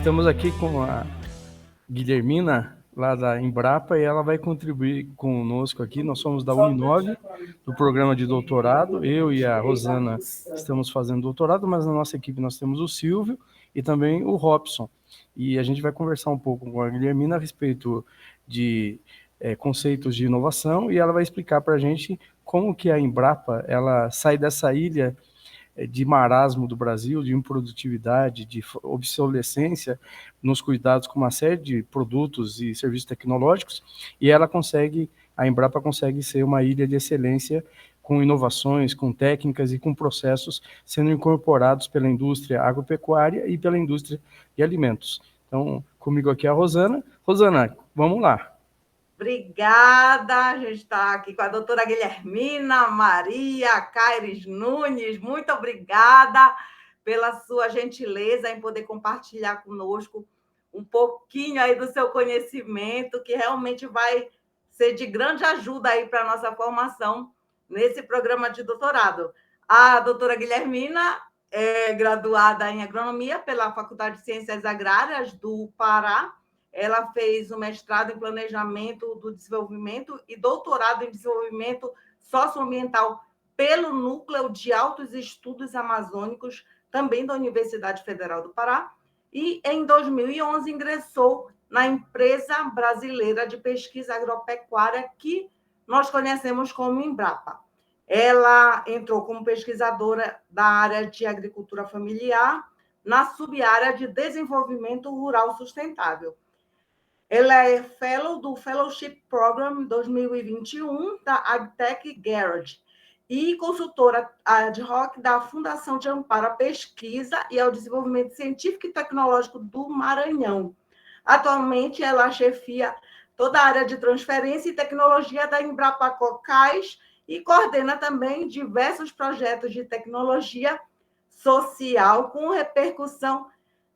Estamos aqui com a Guilhermina, lá da Embrapa, e ela vai contribuir conosco aqui. Nós somos da Uninove, do programa de doutorado. Eu e a Rosana estamos fazendo doutorado, mas na nossa equipe nós temos o Silvio e também o Robson. E a gente vai conversar um pouco com a Guilhermina a respeito de conceitos de inovação, e ela vai explicar para a gente como que a Embrapa ela sai dessa ilha de marasmo do Brasil, de improdutividade, de obsolescência nos cuidados com uma série de produtos e serviços tecnológicos, e a Embrapa consegue ser uma ilha de excelência com inovações, com técnicas e com processos sendo incorporados pela indústria agropecuária e pela indústria de alimentos. Então, comigo aqui é a Rosana. Rosana, vamos lá. Obrigada, a gente está aqui com a doutora Guilhermina Maria Caires Nunes. Muito obrigada pela sua gentileza em poder compartilhar conosco um pouquinho aí do seu conhecimento, que realmente vai ser de grande ajuda aí para a nossa formação nesse programa de doutorado. A doutora Guilhermina é graduada em agronomia pela Faculdade de Ciências Agrárias do Pará. Ela fez o mestrado em Planejamento do Desenvolvimento e doutorado em Desenvolvimento Socioambiental pelo Núcleo de Altos Estudos Amazônicos, também da Universidade Federal do Pará, e em 2011 ingressou na Empresa Brasileira de Pesquisa Agropecuária, que nós conhecemos como Embrapa. Ela entrou como pesquisadora da área de agricultura familiar, na sub-área de desenvolvimento rural sustentável. Ela é fellow do Fellowship Program 2021 da AgTech Garage e consultora ad hoc da Fundação de Amparo à Pesquisa e ao Desenvolvimento Científico e Tecnológico do Maranhão. Atualmente, ela chefia toda a área de transferência e tecnologia da Embrapa Cocais e coordena também diversos projetos de tecnologia social com repercussão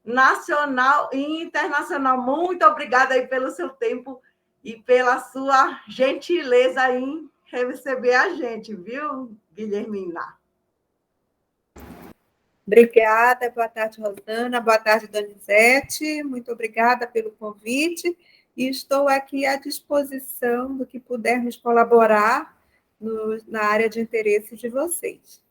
nacional e internacional. Muito obrigada aí pelo seu tempo e pela sua gentileza em receber a gente, viu, Guilhermina? Obrigada, boa tarde, Rosana, boa tarde, Donizete, muito obrigada pelo convite e estou aqui à disposição do que pudermos colaborar na área de interesse de vocês.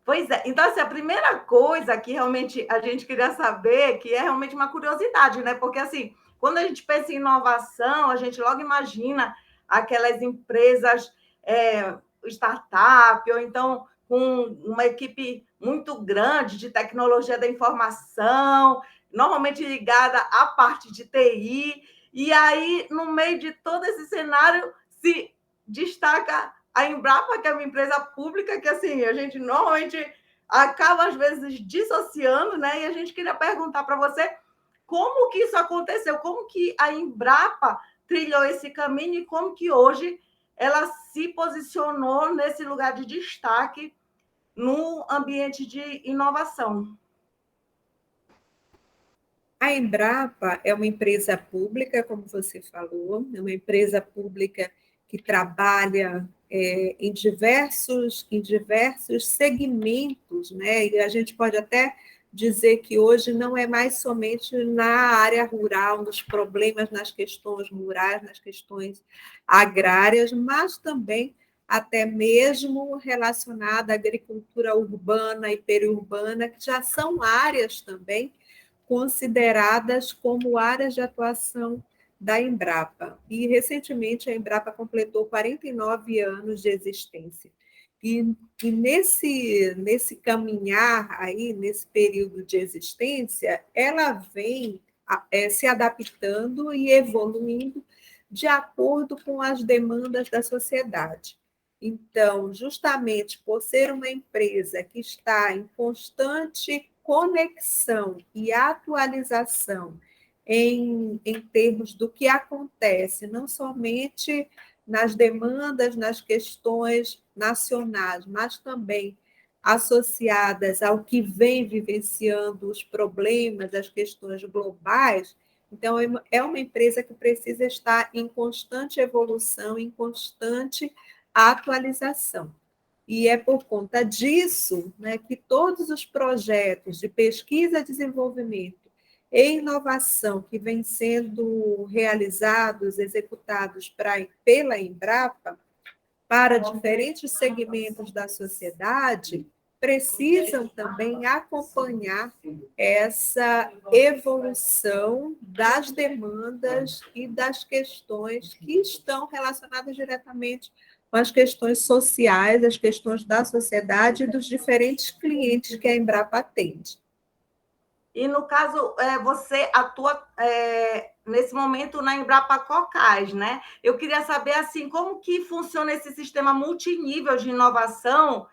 Pois é, então assim, a primeira coisa que realmente a gente queria saber, que é realmente uma curiosidade, né? Porque assim, quando a gente pensa em inovação, a gente logo imagina aquelas empresas startup, ou então com uma equipe muito grande de tecnologia da informação, normalmente ligada à parte de TI, e aí, no meio de todo esse cenário, se destaca a Embrapa, que é uma empresa pública, que assim, a gente normalmente acaba, às vezes, dissociando, né? E a gente queria perguntar para você como que isso aconteceu, como que a Embrapa trilhou esse caminho e como que hoje ela se posicionou nesse lugar de destaque no ambiente de inovação. A Embrapa é uma empresa pública, como você falou, é uma empresa pública que trabalha em diversos segmentos, né? E a gente pode até dizer que hoje não é mais somente na área rural, nos problemas, nas questões rurais, nas questões agrárias, mas também até mesmo relacionada à agricultura urbana e periurbana, que já são áreas também consideradas como áreas de atuação da Embrapa. E, recentemente, a Embrapa completou 49 anos de existência. E nesse caminhar aí, nesse período de existência, ela vem se adaptando e evoluindo de acordo com as demandas da sociedade. Então, justamente por ser uma empresa que está em constante conexão e atualização em termos do que acontece, não somente nas demandas, nas questões nacionais, mas também associadas ao que vem vivenciando os problemas, as questões globais. Então, é uma empresa que precisa estar em constante evolução, em constante atualização. E é por conta disso, né, que todos os projetos de pesquisa e desenvolvimento e inovação que vem sendo realizados, executados pela Embrapa, para diferentes segmentos da sociedade, precisam também acompanhar essa evolução das demandas e das questões que estão relacionadas diretamente com as questões sociais, as questões da sociedade e dos diferentes clientes que a Embrapa atende. E, no caso, você atua nesse momento na Embrapa Cocais, né? Eu queria saber, assim, como que funciona esse sistema multinível de inovação,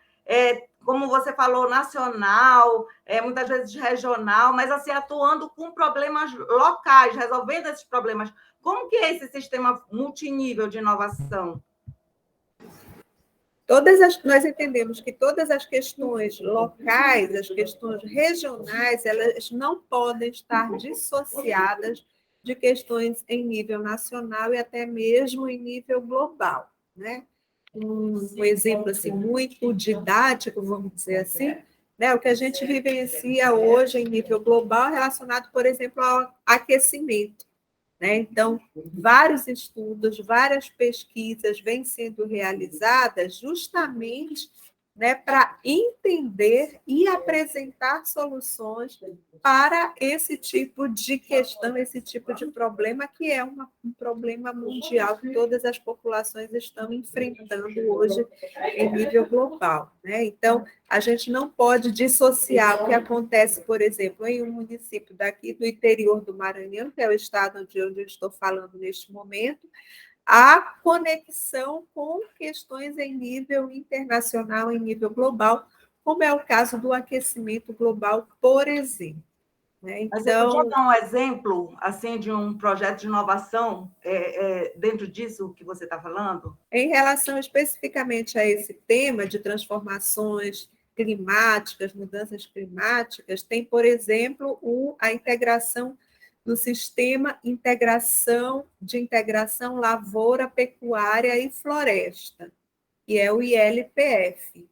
como você falou, nacional, muitas vezes regional, mas, assim, atuando com problemas locais, resolvendo esses problemas. Como que é esse sistema multinível de inovação? Nós entendemos que todas as questões locais, as questões regionais, elas não podem estar dissociadas de questões em nível nacional e até mesmo em nível global, né? Um exemplo assim, muito didático, vamos dizer assim, né? O que a gente vivencia hoje em nível global relacionado, por exemplo, ao aquecimento. Então, vários estudos, várias pesquisas vêm sendo realizadas justamente, para entender e apresentar soluções para esse tipo de questão, esse tipo de problema, que é um problema mundial que todas as populações estão enfrentando hoje em nível global. Então, a gente não pode dissociar o que acontece, por exemplo, em um município daqui do interior do Maranhão, que é o estado onde eu estou falando neste momento, a conexão com questões em nível internacional, em nível global, como é o caso do aquecimento global, por exemplo. Mas você podia dar um exemplo assim, de um projeto de inovação dentro disso que você está falando? Em relação especificamente a esse tema de transformações climáticas, mudanças climáticas, tem, por exemplo, a integração do sistema de integração lavoura, pecuária e floresta, que é o ILPF,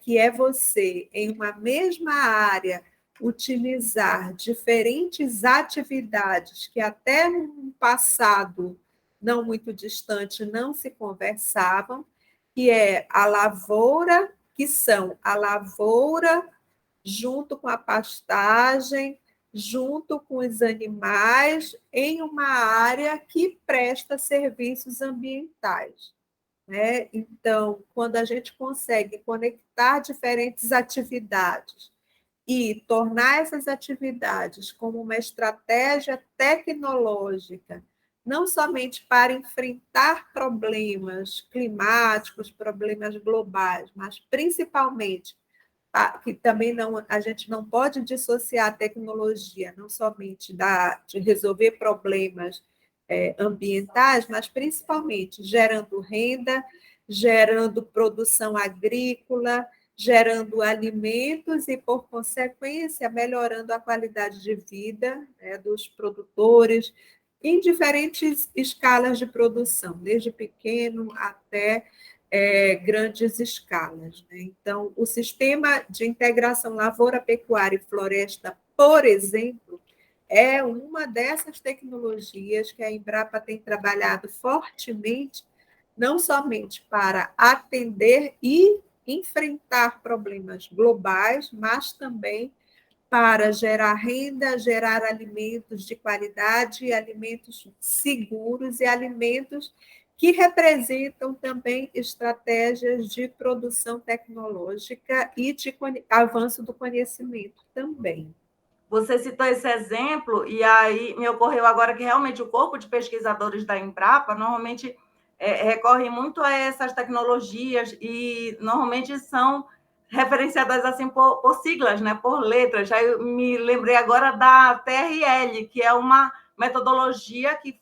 que é você, em uma mesma área, utilizar diferentes atividades que até no passado não muito distante não se conversavam, que é a lavoura, que são a lavoura junto com a pastagem, junto com os animais, em uma área que presta serviços ambientais. Então, quando a gente consegue conectar diferentes atividades e tornar essas atividades como uma estratégia tecnológica, não somente para enfrentar problemas climáticos, problemas globais, mas principalmente que também a gente não pode dissociar a tecnologia, não somente de resolver problemas ambientais, mas principalmente gerando renda, gerando produção agrícola, gerando alimentos e, por consequência, melhorando a qualidade de vida dos produtores em diferentes escalas de produção, desde pequeno até grandes escalas. Então, o sistema de integração lavoura, pecuária e floresta, por exemplo, é uma dessas tecnologias que a Embrapa tem trabalhado fortemente, não somente para atender e enfrentar problemas globais, mas também para gerar renda, gerar alimentos de qualidade, alimentos seguros e alimentos que representam também estratégias de produção tecnológica e de avanço do conhecimento também. Você citou esse exemplo, e aí me ocorreu agora que realmente o corpo de pesquisadores da Embrapa normalmente recorre muito a essas tecnologias e normalmente são referenciadas assim por siglas, né, por letras. Aí eu me lembrei agora da TRL, que é uma metodologia que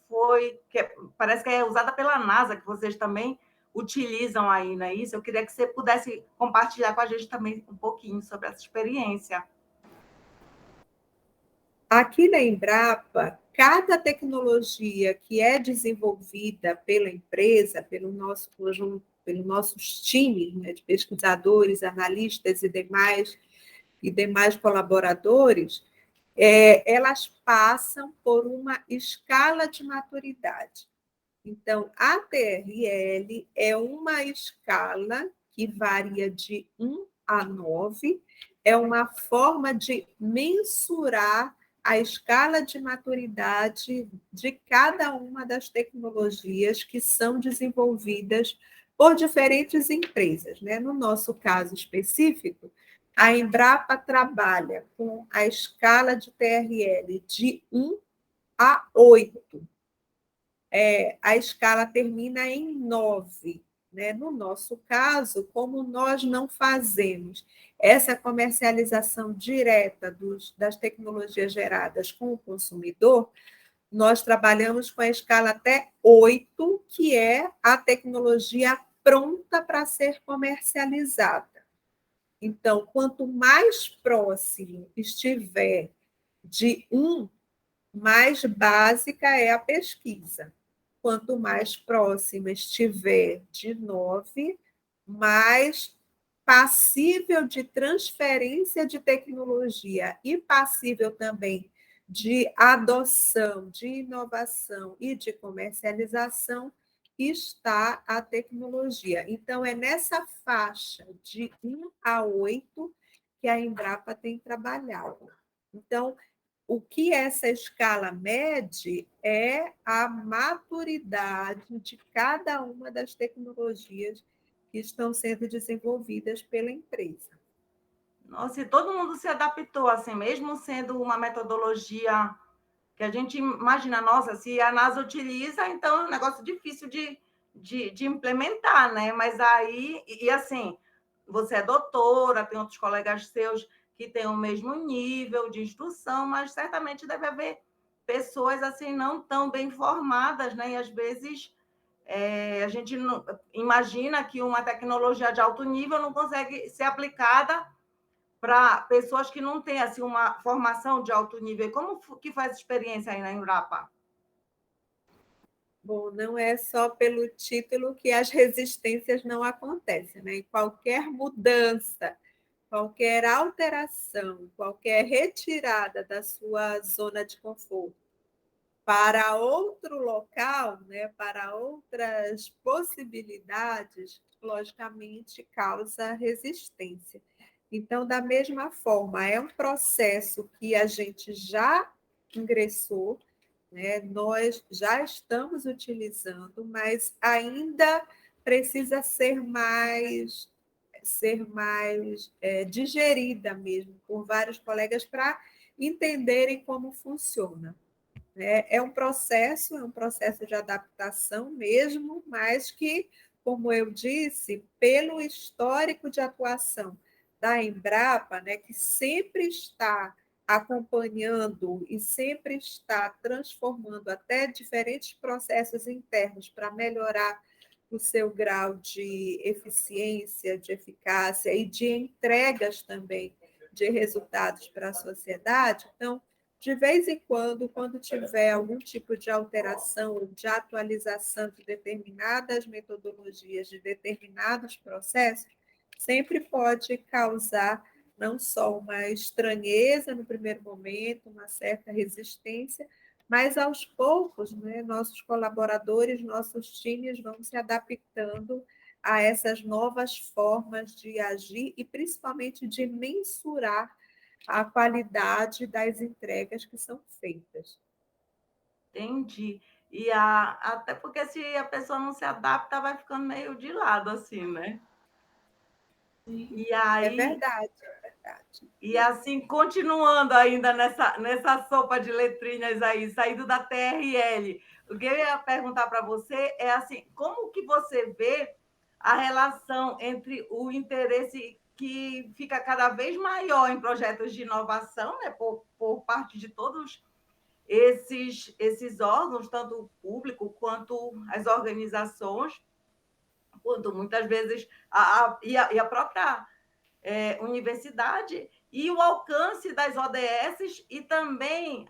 parece que é usada pela NASA, que vocês também utilizam aí, não é isso? Eu queria que você pudesse compartilhar com a gente também um pouquinho sobre essa experiência. Aqui na Embrapa, cada tecnologia que é desenvolvida pela empresa, pelo nosso conjunto, pelos nossos times de pesquisadores, analistas e demais colaboradores, elas passam por uma escala de maturidade. Então, a TRL é uma escala que varia de 1 a 9, é uma forma de mensurar a escala de maturidade de cada uma das tecnologias que são desenvolvidas por diferentes empresas, né? No nosso caso específico, a Embrapa trabalha com a escala de TRL de 1 a 8. A escala termina em 9. Né? No nosso caso, como nós não fazemos essa comercialização direta das tecnologias geradas com o consumidor, nós trabalhamos com a escala até 8, que é a tecnologia pronta para ser comercializada. Então, quanto mais próximo estiver de 1, mais básica é a pesquisa. Quanto mais próxima estiver de 9, mais passível de transferência de tecnologia e passível também de adoção, de inovação e de comercialização está a tecnologia. Então, é nessa faixa de 1 a 8 que a Embrapa tem trabalhado. Então, o que essa escala mede é a maturidade de cada uma das tecnologias que estão sendo desenvolvidas pela empresa. Nossa, e todo mundo se adaptou, assim, mesmo sendo uma metodologia que a gente imagina, nossa, se a NASA utiliza, então é um negócio difícil de implementar, né? Mas aí, e assim, você é doutora, tem outros colegas seus que têm o mesmo nível de instrução, mas certamente deve haver pessoas assim não tão bem formadas, né? E às vezes a gente não, imagina que uma tecnologia de alto nível não consegue ser aplicada para pessoas que não têm assim, uma formação de alto nível. Como que faz experiência aí na Embrapa? Bom, não é só pelo título que as resistências não acontecem, né? Em qualquer mudança, qualquer alteração, qualquer retirada da sua zona de conforto para outro local, né, para outras possibilidades, logicamente causa resistência. Então, da mesma forma, é um processo que a gente já ingressou, né, nós já estamos utilizando, mas ainda precisa ser mais digerida mesmo por vários colegas para entenderem como funciona. É um processo de adaptação mesmo, mas que, como eu disse, pelo histórico de atuação da Embrapa, né, que sempre está acompanhando e sempre está transformando até diferentes processos internos para melhorar o seu grau de eficiência, de eficácia e de entregas também de resultados para a sociedade. Então, de vez em quando tiver algum tipo de alteração ou de atualização de determinadas metodologias, de determinados processos, sempre pode causar não só uma estranheza no primeiro momento, uma certa resistência, mas aos poucos, né, nossos colaboradores, nossos times vão se adaptando a essas novas formas de agir e principalmente de mensurar a qualidade das entregas que são feitas. Entendi. Até porque se a pessoa não se adapta, vai ficando meio de lado, assim, né? E É aí, verdade, é verdade. e assim, continuando ainda nessa sopa de letrinhas aí, saindo da TRL, o que eu ia perguntar para você é assim, como que você vê a relação entre o interesse que fica cada vez maior em projetos de inovação, né, por parte de todos esses órgãos, tanto o público quanto as organizações, quanto muitas vezes e a própria universidade, e o alcance das ODS, e também,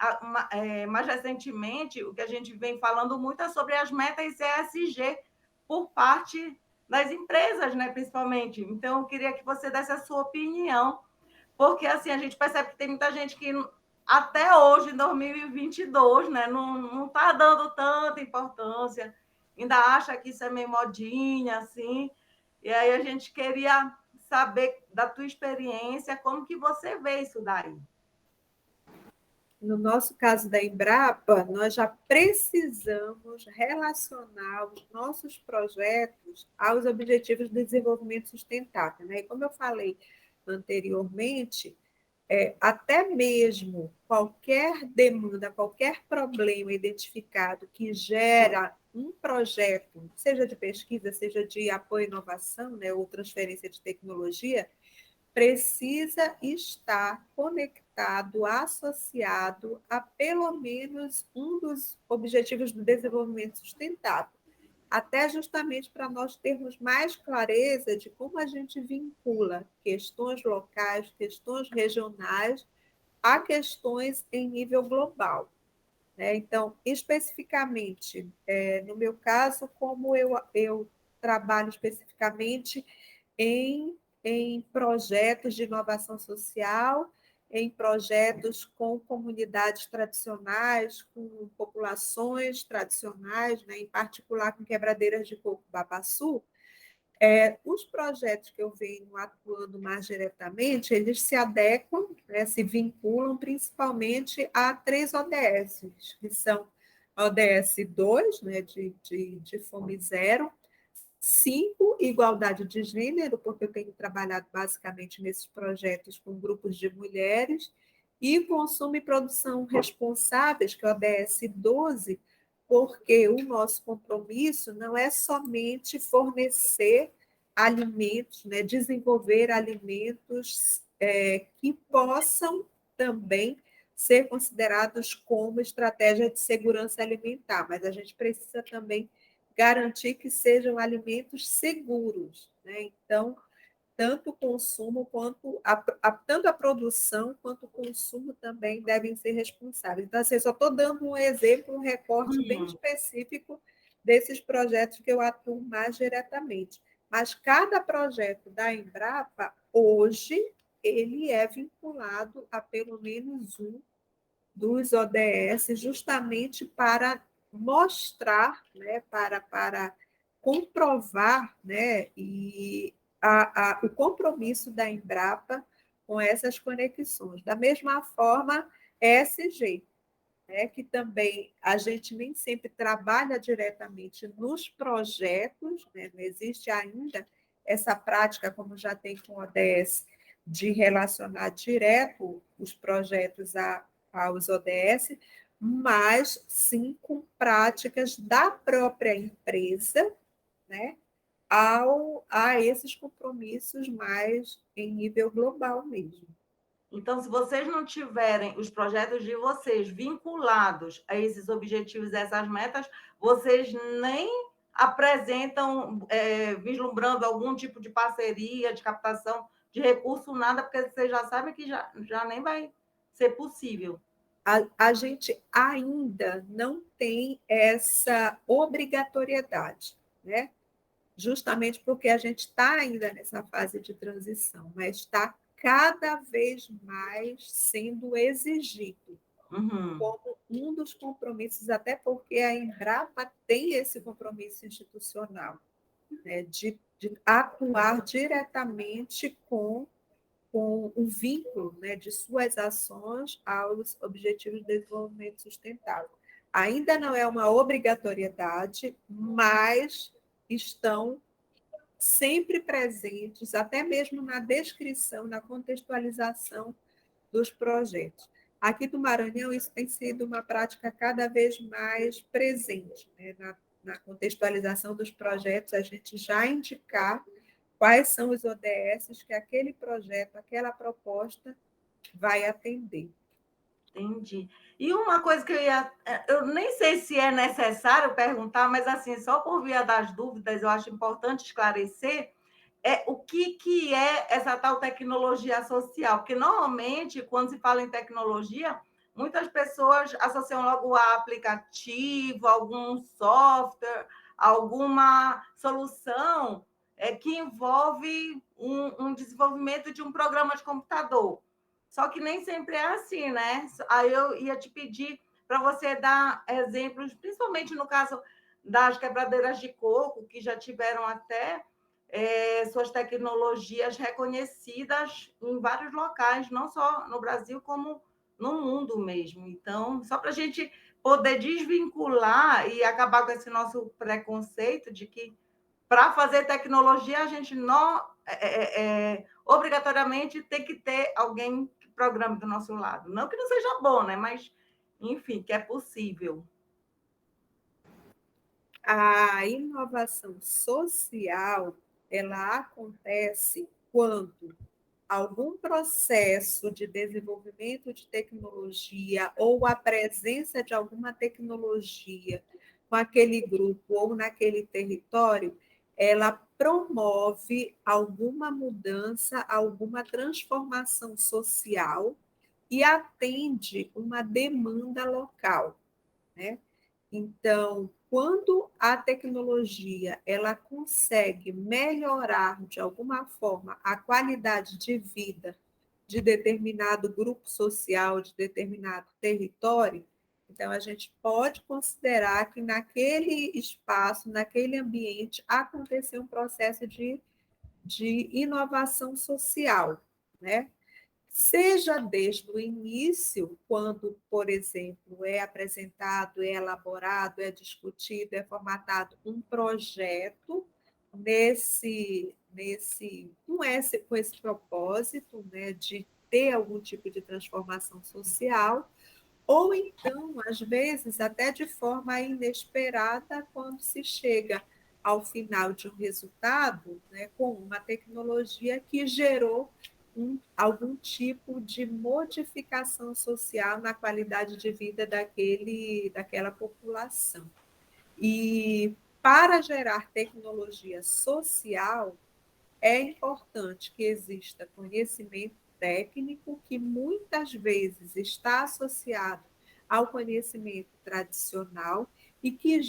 mais recentemente, o que a gente vem falando muito é sobre as metas ESG por parte das empresas, né, principalmente. Então, eu queria que você desse a sua opinião, porque assim a gente percebe que tem muita gente que até hoje, em 2022, né? Não está dando tanta importância, ainda acha que isso é meio modinha, assim. E aí a gente queria saber da tua experiência, como que você vê isso daí. No nosso caso da Embrapa, nós já precisamos relacionar os nossos projetos aos Objetivos de Desenvolvimento Sustentável, né? E como eu falei anteriormente, até mesmo qualquer demanda, qualquer problema identificado que gera um projeto, seja de pesquisa, seja de apoio à inovação, né, ou transferência de tecnologia, precisa estar conectado, associado a pelo menos um dos objetivos do desenvolvimento sustentável, até justamente para nós termos mais clareza de como a gente vincula questões locais, questões regionais, a questões em nível global. Né? Então, especificamente, no meu caso, como eu trabalho especificamente em projetos de inovação social, em projetos com comunidades tradicionais, com populações tradicionais, né? Em particular com quebradeiras de coco babaçu, os projetos que eu venho atuando mais diretamente, eles se adequam, né, se vinculam principalmente a 3 ODS, que são ODS 2, né, de fome zero, 5, igualdade de gênero, porque eu tenho trabalhado basicamente nesses projetos com grupos de mulheres, e consumo e produção responsáveis, que é o ODS 12, porque o nosso compromisso não é somente fornecer alimentos, né, desenvolver alimentos que possam também ser considerados como estratégia de segurança alimentar, mas a gente precisa também garantir que sejam alimentos seguros. Né? Então, tanto o consumo quanto tanto a produção quanto o consumo também devem ser responsáveis. Então, assim, só estou dando um exemplo, um recorte bem específico desses projetos que eu atuo mais diretamente. Mas cada projeto da Embrapa, hoje, ele é vinculado a pelo menos um dos ODS, justamente para mostrar, né, para comprovar, né, o compromisso da Embrapa com essas conexões. Da mesma forma, ESG, né, que também a gente nem sempre trabalha diretamente nos projetos, né, não existe ainda essa prática, como já tem com o ODS, de relacionar direto os projetos aos ODS, mas sim com práticas da própria empresa, né, a esses compromissos mais em nível global mesmo. Então, se vocês não tiverem os projetos de vocês vinculados a esses objetivos, a essas metas, vocês nem apresentam, vislumbrando algum tipo de parceria, de captação de recurso, nada, porque vocês já sabem que já nem vai ser possível. A gente ainda não tem essa obrigatoriedade, né? Justamente porque a gente está ainda nessa fase de transição, mas está cada vez mais sendo exigido como um dos compromissos, até porque a Embrapa tem esse compromisso institucional, né, de atuar diretamente com o vínculo, né, de suas ações aos Objetivos de Desenvolvimento Sustentável. Ainda não é uma obrigatoriedade, mas estão sempre presentes, até mesmo na descrição, na contextualização dos projetos. Aqui do Maranhão, isso tem sido uma prática cada vez mais presente, né? Na contextualização dos projetos, a gente já indicar quais são os ODS que aquele projeto, aquela proposta vai atender. Entendi. E uma coisa que eu nem sei se é necessário perguntar, mas assim, só por via das dúvidas, eu acho importante esclarecer o que é essa tal tecnologia social, porque normalmente, quando se fala em tecnologia, muitas pessoas associam logo a aplicativo, algum software, alguma solução que envolve um desenvolvimento de um programa de computador. Só que nem sempre é assim, né? Aí eu ia te pedir para você dar exemplos, principalmente no caso das quebradeiras de coco, que já tiveram até suas tecnologias reconhecidas em vários locais, não só no Brasil, como no mundo mesmo. Então, só para a gente poder desvincular e acabar com esse nosso preconceito de que para fazer tecnologia a gente não obrigatoriamente tem que ter alguém que programe do nosso lado. Não que não seja bom, né? Mas, enfim, que é possível. A inovação social, ela acontece quando algum processo de desenvolvimento de tecnologia ou a presença de alguma tecnologia com aquele grupo ou naquele território, ela promove alguma mudança, alguma transformação social e atende uma demanda local, né? Então, quando a tecnologia ela consegue melhorar de alguma forma a qualidade de vida de determinado grupo social, de determinado território, então a gente pode considerar que naquele espaço, naquele ambiente, aconteceu um processo de inovação social, né? Seja desde o início, quando, por exemplo, é apresentado, é elaborado, é discutido, é formatado um projeto com esse propósito, né, de ter algum tipo de transformação social, ou então, às vezes, até de forma inesperada, quando se chega ao final de um resultado, né, com uma tecnologia que gerou algum tipo de modificação social na qualidade de vida daquela população. E para gerar tecnologia social, é importante que exista conhecimento técnico que muitas vezes está associado ao conhecimento tradicional e que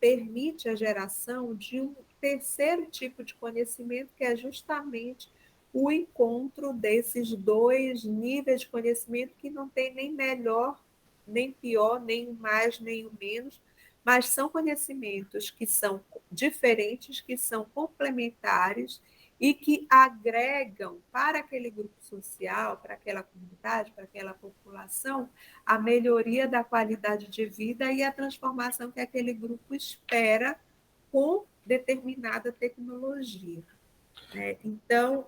permite a geração de um terceiro tipo de conhecimento, que é justamente o encontro desses dois níveis de conhecimento que não tem nem melhor, nem pior, nem o mais, nem o menos, mas são conhecimentos que são diferentes, que são complementares e que agregam para aquele grupo social, para aquela comunidade, para aquela população, a melhoria da qualidade de vida e a transformação que aquele grupo espera com determinada tecnologia. Então,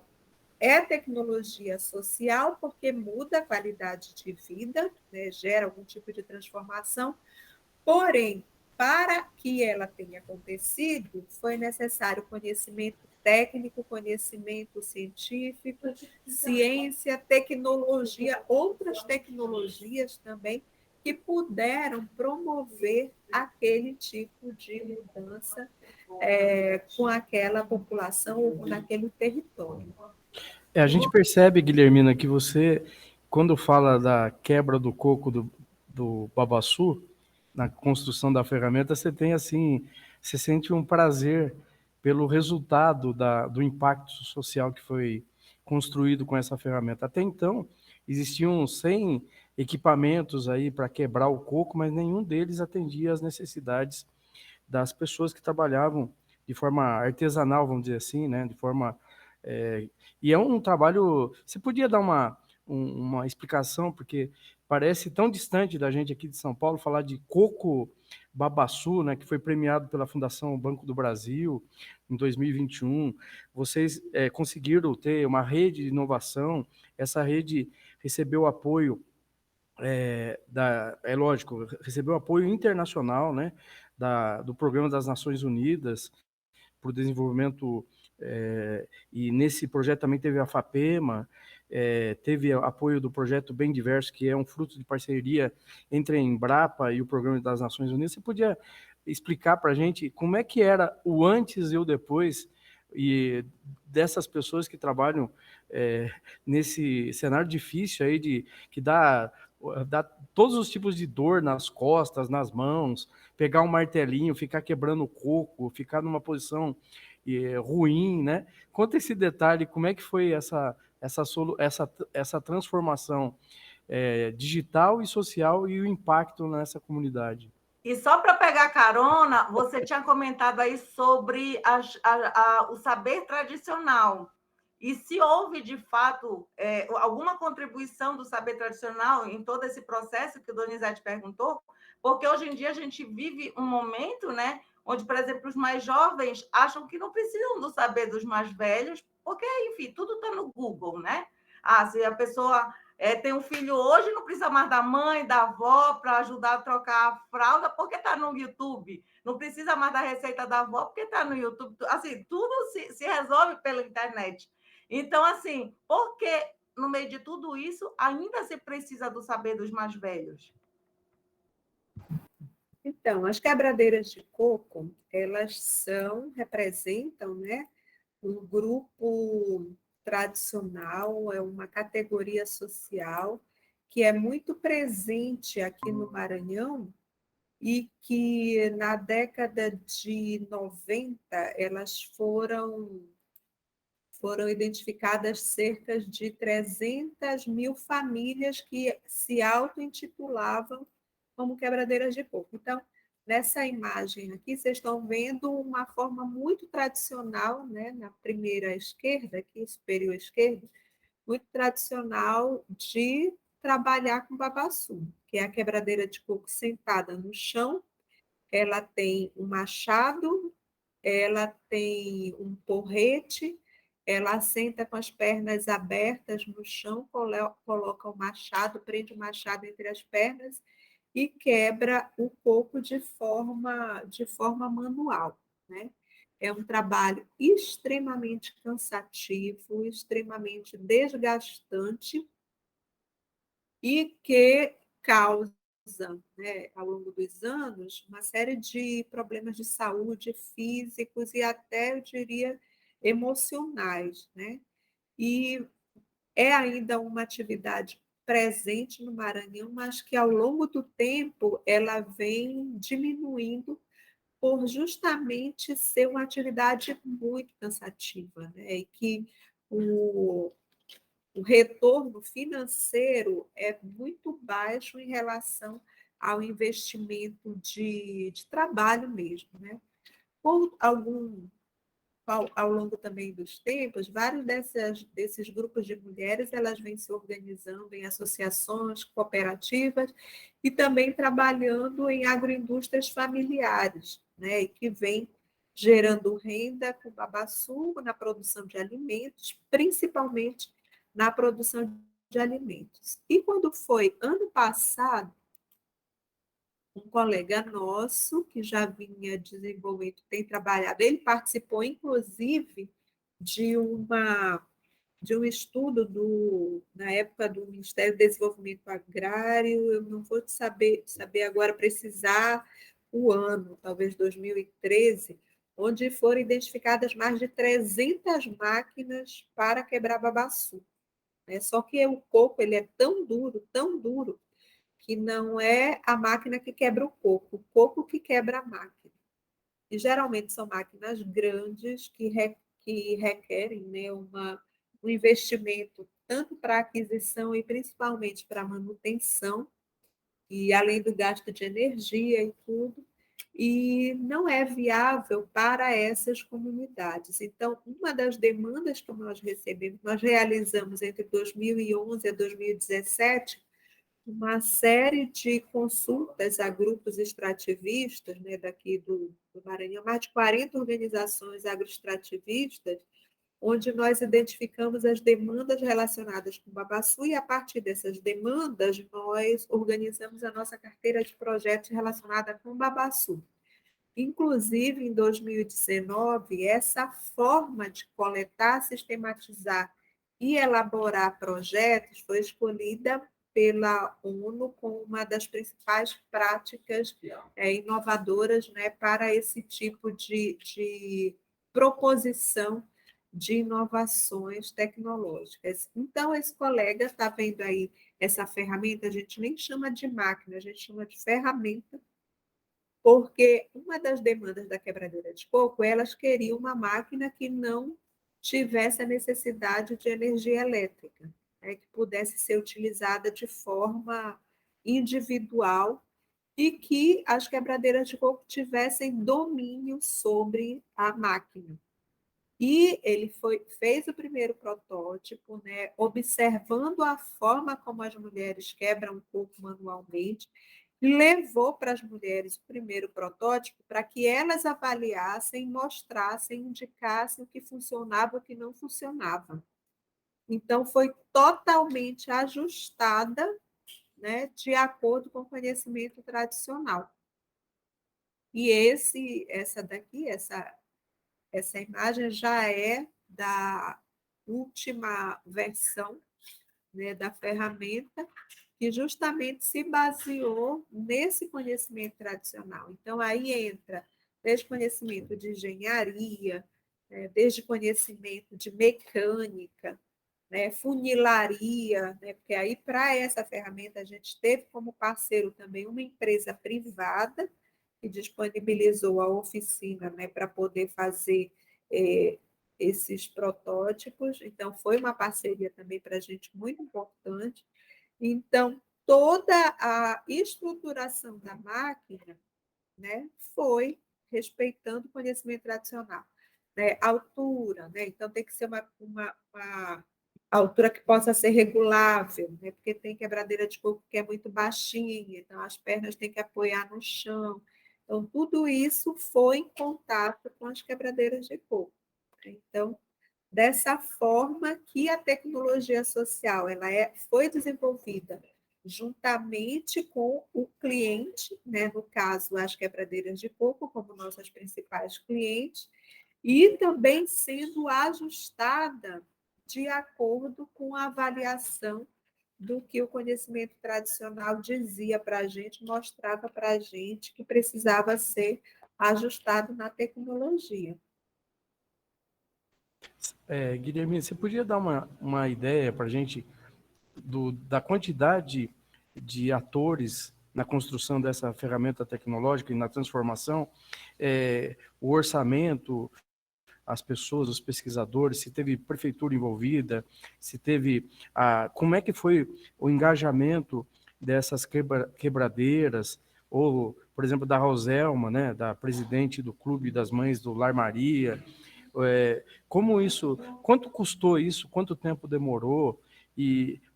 é tecnologia social porque muda a qualidade de vida, né, gera algum tipo de transformação, porém, para que ela tenha acontecido, foi necessário conhecimento técnico, conhecimento científico, ciência, tecnologia, outras tecnologias também que puderam promover aquele tipo de mudança com aquela população ou com aquele território. A gente percebe, Guilhermina, que você, quando fala da quebra do coco do babaçu, na construção da ferramenta, você tem assim, você sente um prazer pelo resultado do impacto social que foi construído com essa ferramenta. Até então, existiam 100 equipamentos aí para quebrar o coco, mas nenhum deles atendia às necessidades das pessoas que trabalhavam de forma artesanal, vamos dizer assim, né? De forma e é um trabalho. Você podia dar uma explicação, porque parece tão distante da gente aqui de São Paulo falar de coco babaçu, né, que foi premiado pela Fundação Banco do Brasil em 2021. Vocês conseguiram ter uma rede de inovação. Essa rede recebeu apoio lógico, recebeu apoio internacional, né, do Programa das Nações Unidas para o desenvolvimento, e nesse projeto também teve a FAPEMA, teve apoio do projeto Bem Diverso, que é um fruto de parceria entre a Embrapa e o Programa das Nações Unidas. Você podia explicar para a gente como é que era o antes e o depois e dessas pessoas que trabalham nesse cenário difícil aí que dá todos os tipos de dor nas costas, nas mãos, pegar um martelinho, ficar quebrando o coco, ficar numa posição ruim, né? Conta esse detalhe, como é que foi essa essa transformação digital e social e o impacto nessa comunidade. E só para pegar carona, você tinha comentado aí sobre o saber tradicional. E se houve, de fato, alguma contribuição do saber tradicional em todo esse processo que o Donizete perguntou, porque hoje em dia a gente vive um momento, né, onde, por exemplo, os mais jovens acham que não precisam do saber dos mais velhos, porque, enfim, tudo está no Google, né? Se a pessoa tem um filho hoje, não precisa mais da mãe, da avó para ajudar a trocar a fralda, porque está no YouTube. Não precisa mais da receita da avó, porque está no YouTube. Assim, tudo se resolve pela internet. Então, assim, por que no meio de tudo isso ainda se precisa do saber dos mais velhos? Então, as quebradeiras de coco, elas representam, né, um grupo tradicional, é uma categoria social que é muito presente aqui no Maranhão e que na década de 90 elas foram identificadas cerca de 300 mil famílias que se auto-intitulavam como quebradeiras de coco. Então, nessa imagem aqui, vocês estão vendo uma forma muito tradicional, né, na primeira esquerda, aqui, superior esquerda, muito tradicional de trabalhar com babaçu, que é a quebradeira de coco sentada no chão. Ela tem um machado, ela tem um porrete, ela senta com as pernas abertas no chão, coloca o machado, prende o machado entre as pernas e quebra o coco de forma manual, né? É um trabalho extremamente cansativo, extremamente desgastante e que causa, né, ao longo dos anos, uma série de problemas de saúde físicos e até, eu diria, emocionais, né? E é ainda uma atividade presente no Maranhão, mas que ao longo do tempo ela vem diminuindo por justamente ser uma atividade muito cansativa, né? E que o retorno financeiro é muito baixo em relação ao investimento de trabalho mesmo, né? Ao longo também dos tempos, vários desses grupos de mulheres elas vêm se organizando em associações, cooperativas e também trabalhando em agroindústrias familiares, né? E que vem gerando renda com babaçu na produção de alimentos, principalmente na produção de alimentos. E quando foi ano passado, um colega nosso, que já vinha desenvolvendo, tem trabalhado, ele participou, inclusive, de um estudo na época do Ministério do Desenvolvimento Agrário, eu não vou saber agora precisar o ano, talvez 2013, onde foram identificadas mais de 300 máquinas para quebrar babaçu. Só que o coco ele é tão duro, que não é a máquina que quebra o coco que quebra a máquina. E geralmente são máquinas grandes que requerem, né, um investimento tanto para aquisição e principalmente para manutenção, e além do gasto de energia e tudo, e não é viável para essas comunidades. Então, uma das demandas que nós recebemos, nós realizamos entre 2011 e 2017 uma série de consultas a grupos extrativistas, né, daqui do Maranhão, mais de 40 organizações agroextrativistas, onde nós identificamos as demandas relacionadas com o babaçu e, a partir dessas demandas, nós organizamos a nossa carteira de projetos relacionada com o babaçu. Inclusive, em 2019, essa forma de coletar, sistematizar e elaborar projetos foi escolhida pela ONU como uma das principais práticas inovadoras, né, para esse tipo de proposição de inovações tecnológicas. Então, esse colega está vendo aí essa ferramenta, a gente nem chama de máquina, a gente chama de ferramenta, porque uma das demandas da quebradeira de coco, elas queriam uma máquina que não tivesse a necessidade de energia elétrica, né, que pudesse ser utilizada de forma individual e que as quebradeiras de coco tivessem domínio sobre a máquina. E ele fez o primeiro protótipo, né, observando a forma como as mulheres quebram coco manualmente, levou para as mulheres o primeiro protótipo para que elas avaliassem, mostrassem, indicassem o que funcionava e o que não funcionava. Então, foi totalmente ajustada, né, de acordo com o conhecimento tradicional. E essa imagem já é da última versão, né, da ferramenta, que justamente se baseou nesse conhecimento tradicional. Então, aí entra desde conhecimento de engenharia, desde conhecimento de mecânica, né, funilaria, né, porque aí, para essa ferramenta, a gente teve como parceiro também uma empresa privada, que disponibilizou a oficina, né, para poder fazer esses protótipos. Então, foi uma parceria também para a gente muito importante. Então, toda a estruturação da máquina, né, foi respeitando o conhecimento tradicional. Né, altura, né, então tem que ser uma altura que possa ser regulável, né, porque tem quebradeira de coco que é muito baixinha, então as pernas têm que apoiar no chão. Então, tudo isso foi em contato com as quebradeiras de coco. Então, dessa forma que a tecnologia social foi desenvolvida juntamente com o cliente, né, no caso, as quebradeiras de coco, como nossas principais clientes, e também sendo ajustada de acordo com a avaliação do que o conhecimento tradicional dizia para a gente, mostrava para a gente que precisava ser ajustado na tecnologia. Guilherme, você podia dar uma ideia para a gente da quantidade de atores na construção dessa ferramenta tecnológica e na transformação, o orçamento, as pessoas, os pesquisadores, se teve prefeitura envolvida, se teve como é que foi o engajamento dessas quebradeiras, ou, por exemplo, da Roselma, né, da presidente do Clube das Mães do Lar Maria, como isso, quanto custou isso, quanto tempo demorou,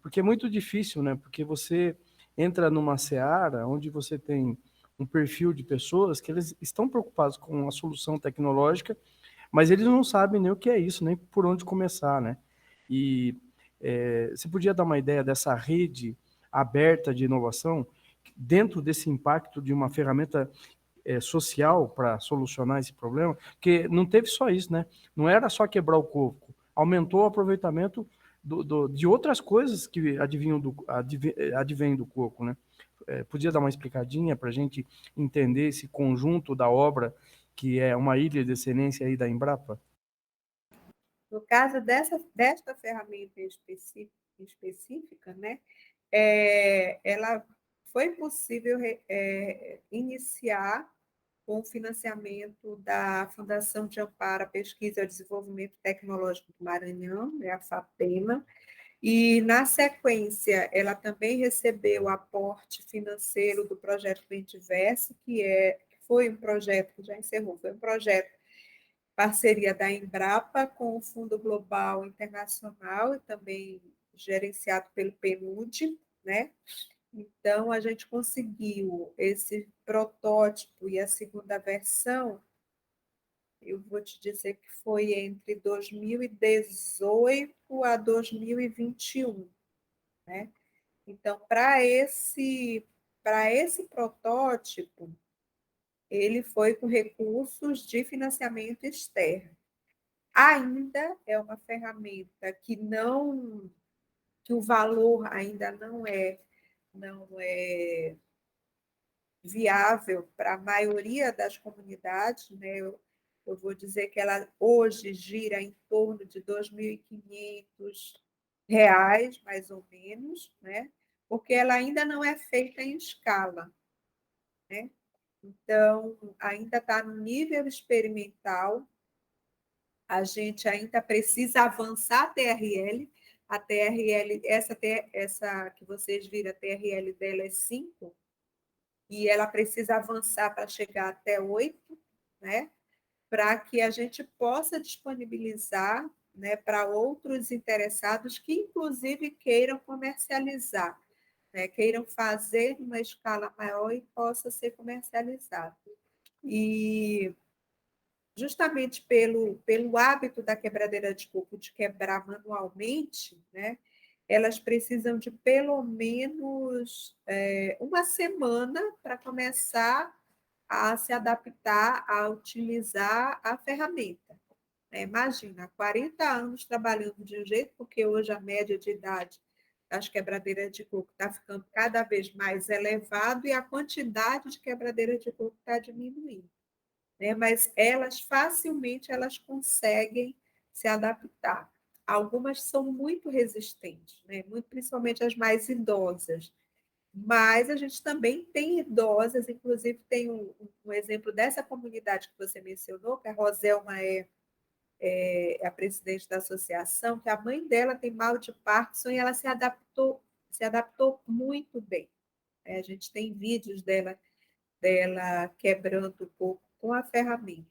porque é muito difícil, né, porque você entra numa seara onde você tem um perfil de pessoas que eles estão preocupados com a solução tecnológica, mas eles não sabem nem o que é isso, nem por onde começar, né? E você podia dar uma ideia dessa rede aberta de inovação dentro desse impacto de uma ferramenta social para solucionar esse problema? Porque não teve só isso, né? Não era só quebrar o coco, aumentou o aproveitamento de outras coisas que advêm do coco, né? Podia dar uma explicadinha para a gente entender esse conjunto da obra, que é uma ilha de excelência aí da Embrapa? No caso desta ferramenta específica, né, ela foi possível iniciar com o financiamento da Fundação de Amparo à Pesquisa e ao Desenvolvimento Tecnológico do Maranhão, né, a FAPEMA, e, na sequência, ela também recebeu aporte financeiro do projeto Bem-Diverso, que foi um projeto que já encerrou, foi um projeto parceria da Embrapa com o Fundo Global Internacional e também gerenciado pelo PNUD, né? Então, a gente conseguiu esse protótipo e a segunda versão, eu vou te dizer que foi entre 2018 a 2021, né? Então, para esse protótipo, ele foi com recursos de financiamento externo. Ainda é uma ferramenta que o valor ainda não é viável para a maioria das comunidades, né? Eu vou dizer que ela hoje gira em torno de R$ 2.500, mais ou menos, né? Porque ela ainda não é feita em escala, né? Então, ainda está no nível experimental. A gente ainda precisa avançar a TRL. A TRL, essa que vocês viram, a TRL dela é 5, e ela precisa avançar para chegar até 8, né? Para que a gente possa disponibilizar, né, para outros interessados que, inclusive, queiram comercializar, né, queiram fazer numa escala maior e possa ser comercializado. E justamente pelo hábito da quebradeira de coco de quebrar manualmente, né, elas precisam de pelo menos uma semana para começar a se adaptar, a utilizar a ferramenta. Imagina, 40 anos trabalhando de um jeito, porque hoje a média de idade das quebradeiras de coco está ficando cada vez mais elevado e a quantidade de quebradeiras de coco está diminuindo. Mas elas facilmente elas conseguem se adaptar. Algumas são muito resistentes, né? Muito, principalmente as mais idosas. Mas a gente também tem idosas, inclusive tem um exemplo dessa comunidade que você mencionou, que a Roselma é a presidente da associação, que a mãe dela tem mal de Parkinson e ela se adaptou muito bem. A gente tem vídeos dela quebrando o coco com a ferramenta.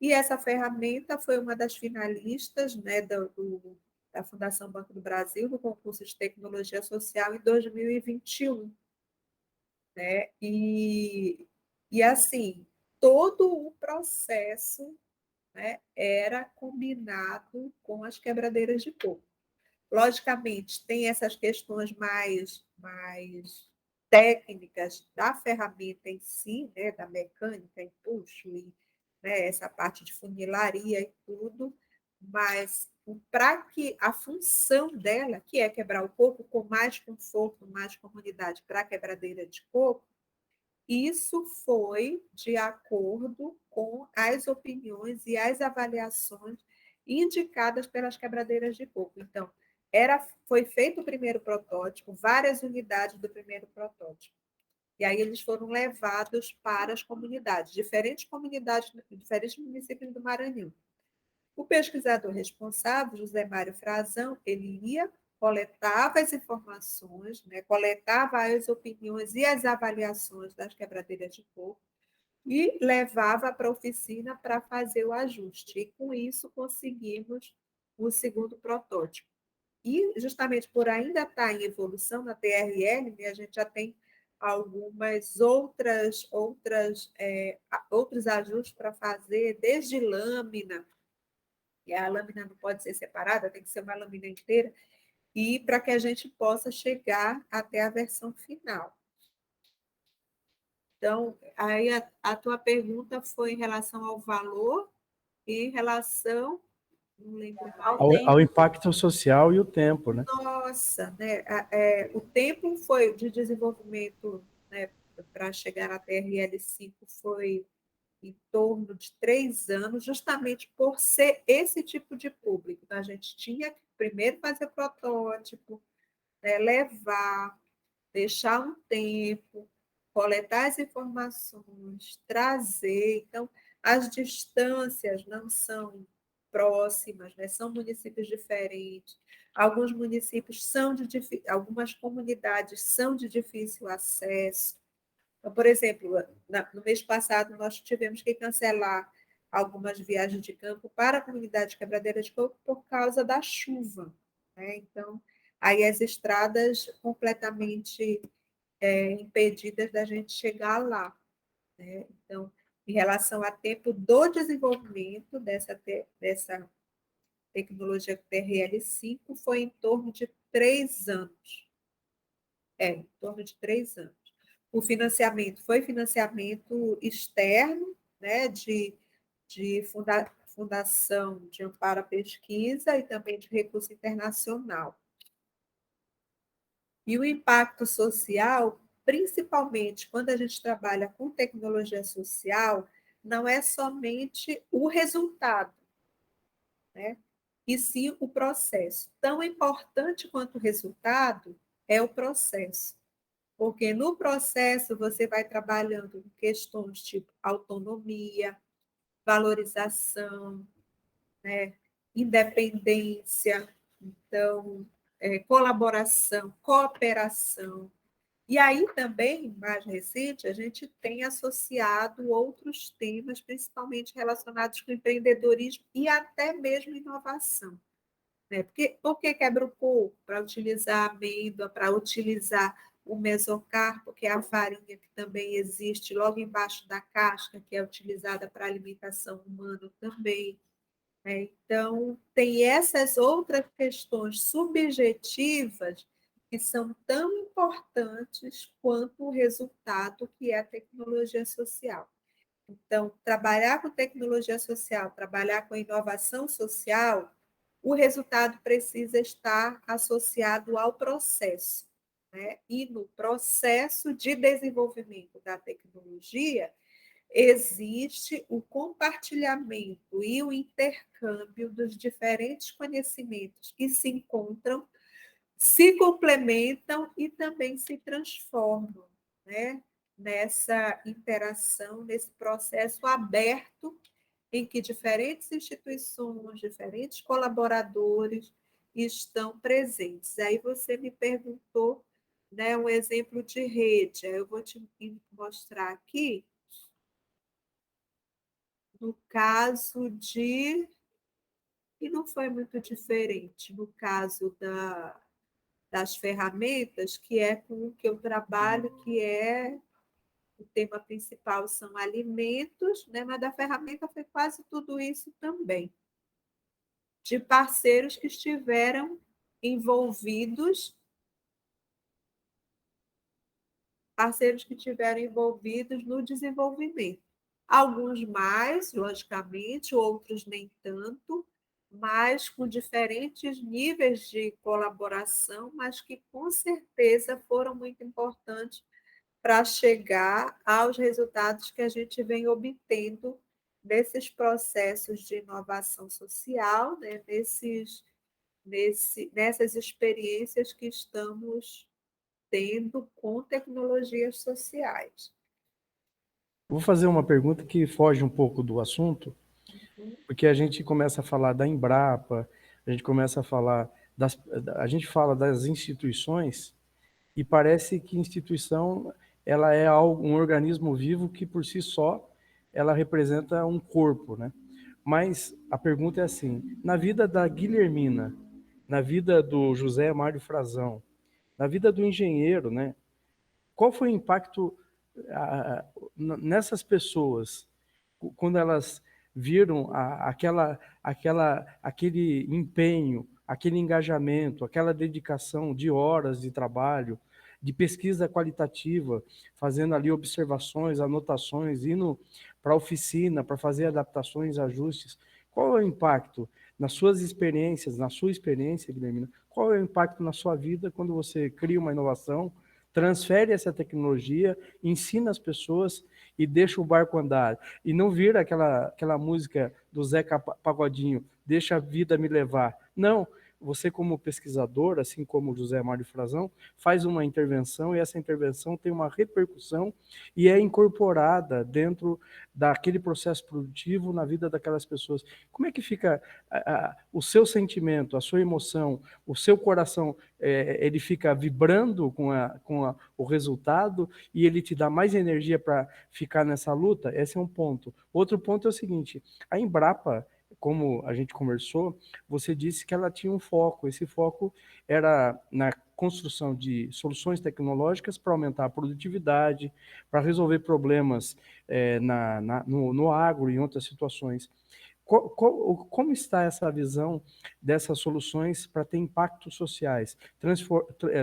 E essa ferramenta foi uma das finalistas, né, da Fundação Banco do Brasil, no concurso de tecnologia social em 2021. Né? E assim, todo o processo, né, era combinado com as quebradeiras de coco. Logicamente, tem essas questões mais técnicas da ferramenta em si, né, da mecânica, empuxo, e, né, essa parte de funilaria e tudo, mas para que a função dela, que é quebrar o coco com mais conforto, mais comunidade para a quebradeira de coco, isso foi de acordo com as opiniões e as avaliações indicadas pelas quebradeiras de coco. Então, foi feito o primeiro protótipo, várias unidades do primeiro protótipo. E aí eles foram levados para as comunidades, diferentes municípios do Maranhão. O pesquisador responsável, José Mário Frazão, ele ia, coletava as informações, né, coletava as opiniões e as avaliações das quebradeiras de coco e levava para a oficina para fazer o ajuste. E, com isso, conseguimos o segundo protótipo. E, justamente por ainda estar em evolução na TRL, né, a gente já tem algumas outros ajustes para fazer, desde lâmina, e a lâmina não pode ser separada, tem que ser uma lâmina inteira, e para que a gente possa chegar até a versão final. Então, aí a tua pergunta foi em relação ao valor e em relação, não lembro mais. Ao impacto social e o tempo, né? Nossa, né? O tempo foi de desenvolvimento, né, para chegar na TRL5 foi em torno de 3 anos, justamente por ser esse tipo de público. Então, a gente tinha que primeiro fazer protótipo, né, levar, deixar um tempo, coletar as informações, trazer. Então, as distâncias não são próximas, né? São municípios diferentes. Alguns municípios algumas comunidades são de difícil acesso. Então, por exemplo, no mês passado, nós tivemos que cancelar algumas viagens de campo para a comunidade Quebradeira de Coco por causa da chuva. Né? Então, aí as estradas completamente impedidas da gente chegar lá. Né? Então, em relação a tempo do desenvolvimento dessa tecnologia TRL5, foi em torno de 3 anos. Em torno de 3 anos. O financiamento foi financiamento externo, né, de Fundação de Amparo à Pesquisa e também de recurso internacional. E o impacto social, principalmente quando a gente trabalha com tecnologia social, não é somente o resultado, né? E sim o processo. Tão importante quanto o resultado é o processo. Porque no processo você vai trabalhando com questões tipo autonomia, valorização, né? independência, então, colaboração, cooperação. E aí também, mais recente, a gente tem associado outros temas, principalmente relacionados com empreendedorismo e até mesmo inovação. Né? Por que quebra o coco? Para utilizar a amêndoa, para utilizar o mesocarpo, que é a farinha que também existe logo embaixo da casca, que é utilizada para alimentação humana também. Né? Então, tem essas outras questões subjetivas que são tão importantes quanto o resultado que é a tecnologia social. Então, trabalhar com tecnologia social, trabalhar com inovação social, o resultado precisa estar associado ao processo. Né? E no processo de desenvolvimento da tecnologia, existe o compartilhamento e o intercâmbio dos diferentes conhecimentos que se encontram, se complementam e também se transformam, né? Nessa interação, nesse processo aberto em que diferentes instituições, diferentes colaboradores estão presentes. Aí você me perguntou, né, um exemplo de rede. Eu vou te mostrar aqui no caso de... E não foi muito diferente no caso das ferramentas, que é com o que eu trabalho, que é o tema principal são alimentos, né? Mas da ferramenta foi quase tudo isso também. De parceiros que estiveram envolvidos no desenvolvimento. Alguns mais, logicamente, outros nem tanto, mas com diferentes níveis de colaboração, mas que com certeza foram muito importantes para chegar aos resultados que a gente vem obtendo nesses processos de inovação social, né? Nessas experiências que estamos tendo com tecnologias sociais. Vou fazer uma pergunta que foge um pouco do assunto, porque a gente começa a falar da Embrapa, a gente começa a falar a gente fala das instituições e parece que instituição ela é um organismo vivo que por si só ela representa um corpo, né? Mas a pergunta é assim: na vida da Guilhermina, na vida do José Mário Frazão, na vida do engenheiro, né? Qual foi o impacto nessas pessoas quando elas viram aquele empenho, aquele engajamento, aquela dedicação de horas de trabalho, de pesquisa qualitativa, fazendo ali observações, anotações, indo para a oficina para fazer adaptações, ajustes? Qual é o impacto nas suas experiências, na sua experiência, Guilhermina? Qual é o impacto na sua vida quando você cria uma inovação, transfere essa tecnologia, ensina as pessoas e deixa o barco andar? E não vira aquela música do Zeca Pagodinho, deixa a vida me levar. Não, você como pesquisador, assim como o José Mário Frazão, faz uma intervenção e essa intervenção tem uma repercussão e é incorporada dentro daquele processo produtivo na vida daquelas pessoas. Como é que fica o seu sentimento, a sua emoção, o seu coração, ele fica vibrando com o resultado e ele te dá mais energia para ficar nessa luta? Esse é um ponto. Outro ponto é o seguinte: a Embrapa, como a gente conversou, você disse que ela tinha um foco. Esse foco era na construção de soluções tecnológicas para aumentar a produtividade, para resolver problemas no agro e em outras situações. Como está essa visão dessas soluções para ter impactos sociais?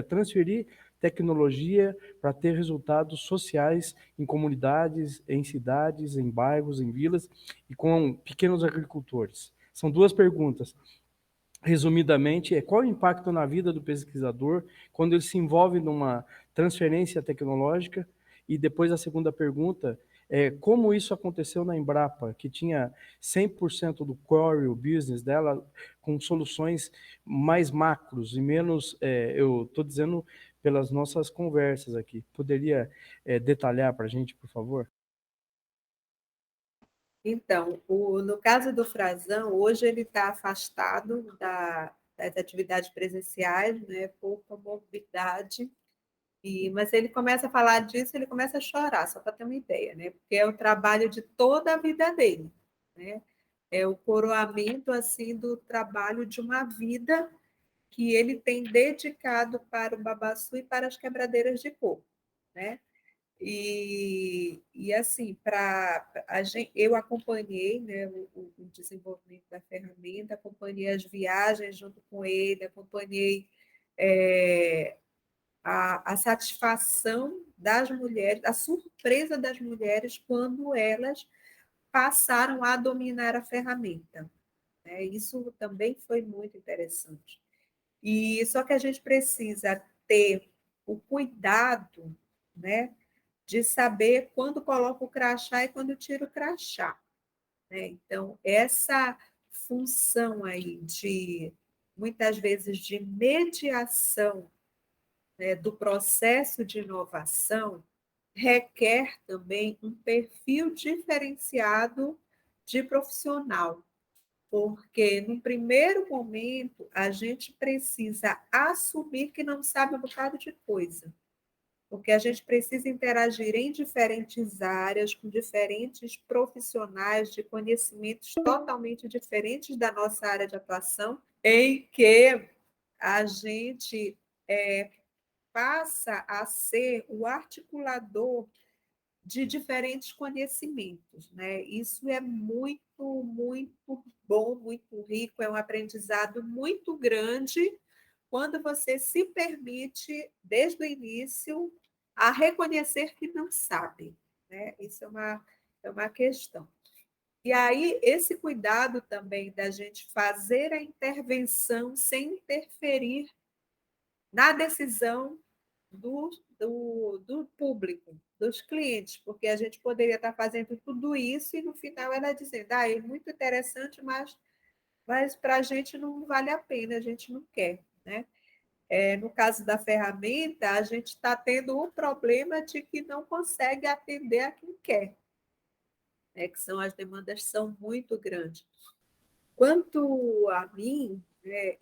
Transferir tecnologia para ter resultados sociais em comunidades, em cidades, em bairros, em vilas e com pequenos agricultores. São duas perguntas. Resumidamente, qual o impacto na vida do pesquisador quando ele se envolve numa transferência tecnológica? E depois a segunda pergunta é como isso aconteceu na Embrapa, que tinha 100% do core business dela com soluções mais macros e menos, eu estou dizendo pelas nossas conversas aqui. Poderia detalhar para a gente, por favor? Então, no caso do Frazão, hoje ele está afastado das atividades presenciais, né, por comorbidade, mas ele começa a falar disso, ele começa a chorar, só para ter uma ideia, né, porque é o trabalho de toda a vida dele, né, é o coroamento assim, do trabalho de uma vida que ele tem dedicado para o babaçu e para as quebradeiras de coco, né? E assim, eu acompanhei, né, o desenvolvimento da ferramenta, acompanhei as viagens junto com ele, acompanhei a satisfação das mulheres, a surpresa das mulheres quando elas passaram a dominar a ferramenta, né? Isso também foi muito interessante. E só que a gente precisa ter o cuidado, né, de saber quando coloca o crachá e quando tira o crachá, né? Então, essa função aí de, muitas vezes, de mediação, né, do processo de inovação, requer também um perfil diferenciado de profissional, porque, no primeiro momento, a gente precisa assumir que não sabe um bocado de coisa, porque a gente precisa interagir em diferentes áreas, com diferentes profissionais de conhecimentos totalmente diferentes da nossa área de atuação, em que a gente passa a ser o articulador de diferentes conhecimentos, né? Isso é muito, muito bom, muito rico, é um aprendizado muito grande quando você se permite, desde o início, a reconhecer que não sabe, né? Isso é uma questão. E aí, esse cuidado também da gente fazer a intervenção sem interferir na decisão do público, dos clientes, porque a gente poderia estar fazendo tudo isso e no final ela dizendo, é muito interessante, mas para a gente não vale a pena, a gente não quer, né? No caso da ferramenta, a gente está tendo o problema de que não consegue atender a quem quer, né? Que as demandas são muito grandes. Quanto a mim, né,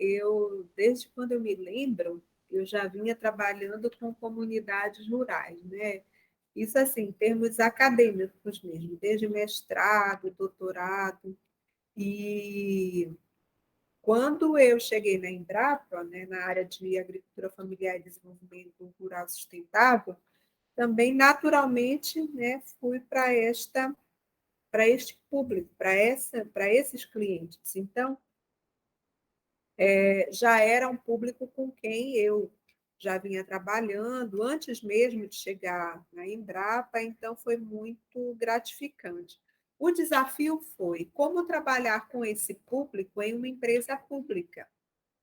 desde quando eu me lembro, eu já vinha trabalhando com comunidades rurais, né? Isso assim, em termos acadêmicos mesmo, desde mestrado, doutorado. E quando eu cheguei na Embrapa, né, na área de agricultura familiar e desenvolvimento rural sustentável, também naturalmente, né, fui para este público, para esses clientes. Então, já era um público com quem eu já vinha trabalhando antes mesmo de chegar na Embrapa, então foi muito gratificante. O desafio foi como trabalhar com esse público em uma empresa pública,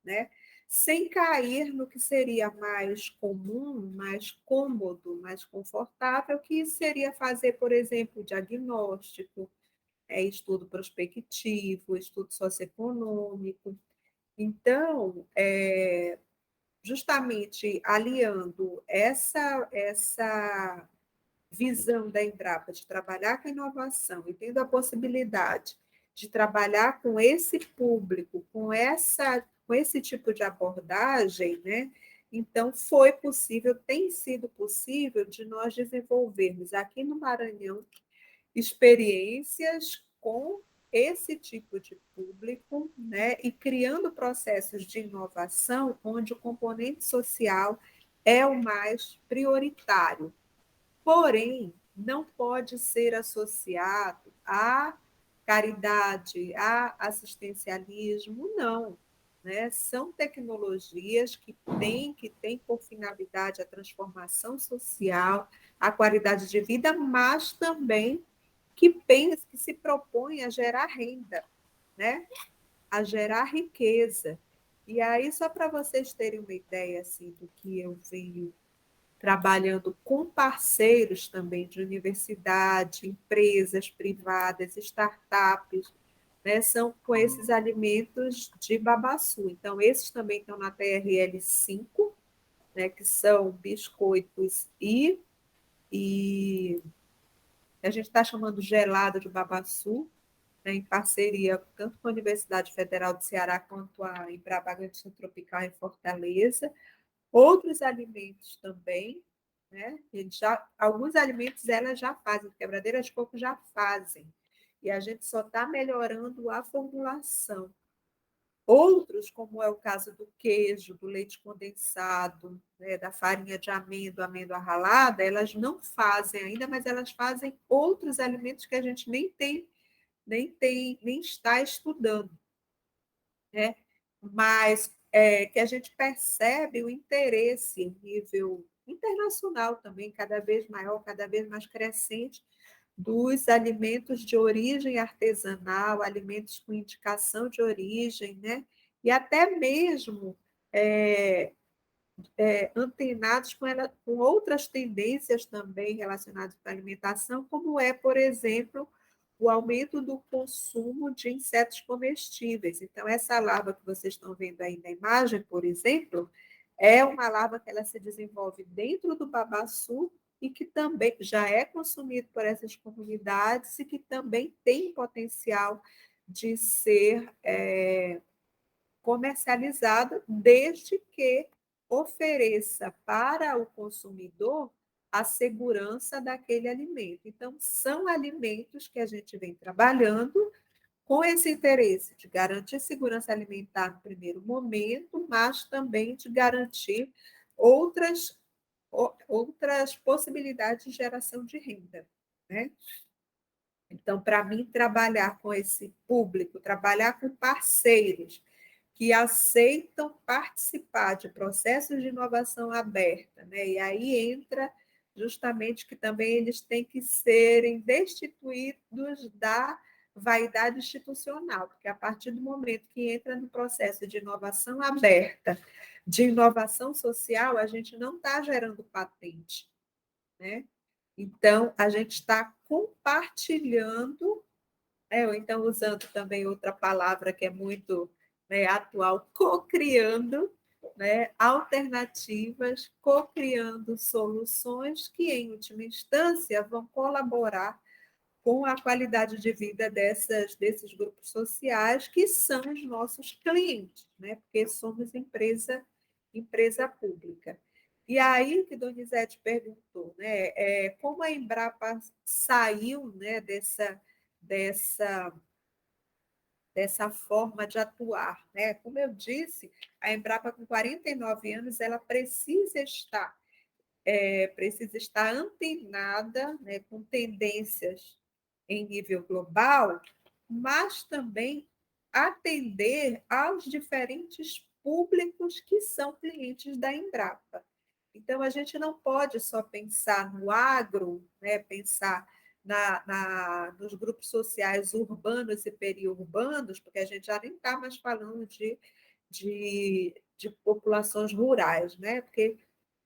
né? Sem cair no que seria mais comum, mais cômodo, mais confortável, que seria fazer, por exemplo, diagnóstico, estudo prospectivo, estudo socioeconômico. Então, justamente aliando essa visão da Embrapa de trabalhar com inovação e tendo a possibilidade de trabalhar com esse público, com esse tipo de abordagem, né? Então, foi possível, tem sido possível de nós desenvolvermos aqui no Maranhão experiências com esse tipo de público, né? E criando processos de inovação onde o componente social é o mais prioritário. Porém, não pode ser associado à caridade, a assistencialismo, não. Né? São tecnologias que têm por finalidade a transformação social, a qualidade de vida, mas também que se propõe a gerar renda, né? A gerar riqueza. E aí, só para vocês terem uma ideia assim, do que eu venho trabalhando com parceiros também de universidade, empresas privadas, startups, né, são com esses alimentos de babaçu. Então, esses também estão na TRL 5, né, que são biscoitos e a gente está chamando gelado de babaçu, né, em parceria tanto com a Universidade Federal do Ceará quanto a Embrapa Agrotecnia Tropical em Fortaleza. Outros alimentos também, né? Alguns alimentos elas já fazem, quebradeira de coco já fazem, e a gente só está melhorando a formulação. Outros, como é o caso do queijo, do leite condensado, né, da farinha de amêndoa, amêndoa ralada, elas não fazem ainda, mas elas fazem outros alimentos que a gente nem está estudando, né? Mas que a gente percebe o interesse em nível internacional também, cada vez maior, cada vez mais crescente, dos alimentos de origem artesanal, alimentos com indicação de origem, né? E até mesmo antenados com outras tendências também relacionadas com a alimentação, como é, por exemplo, o aumento do consumo de insetos comestíveis. Então, essa larva que vocês estão vendo aí na imagem, por exemplo, é uma larva que ela se desenvolve dentro do babaçu e que também já é consumido por essas comunidades e que também tem potencial de ser comercializado, desde que ofereça para o consumidor a segurança daquele alimento. Então, são alimentos que a gente vem trabalhando com esse interesse de garantir segurança alimentar no primeiro momento, mas também de garantir outras possibilidades de geração de renda, né? Então, para mim, trabalhar com esse público, trabalhar com parceiros que aceitam participar de processos de inovação aberta, né? E aí entra justamente que também eles têm que serem destituídos da vaidade institucional, porque a partir do momento que entra no processo de inovação aberta, de inovação social, a gente não está gerando patente, né? Então, a gente está compartilhando, ou então usando também outra palavra que é muito, né, atual, co-criando, né, alternativas, co-criando soluções que, em última instância, vão colaborar com a qualidade de vida desses grupos sociais, que são os nossos clientes, né, porque somos empresa pública. E aí que Donizete perguntou, né, como a Embrapa saiu, né, dessa forma de atuar, né? Como eu disse, a Embrapa, com 49 anos, ela precisa estar antenada, né, com tendências em nível global, mas também atender aos diferentes públicos que são clientes da Embrapa. Então, a gente não pode só pensar no agro, né, pensar nos grupos sociais urbanos e periurbanos, porque a gente já nem está mais falando de populações rurais, né? Porque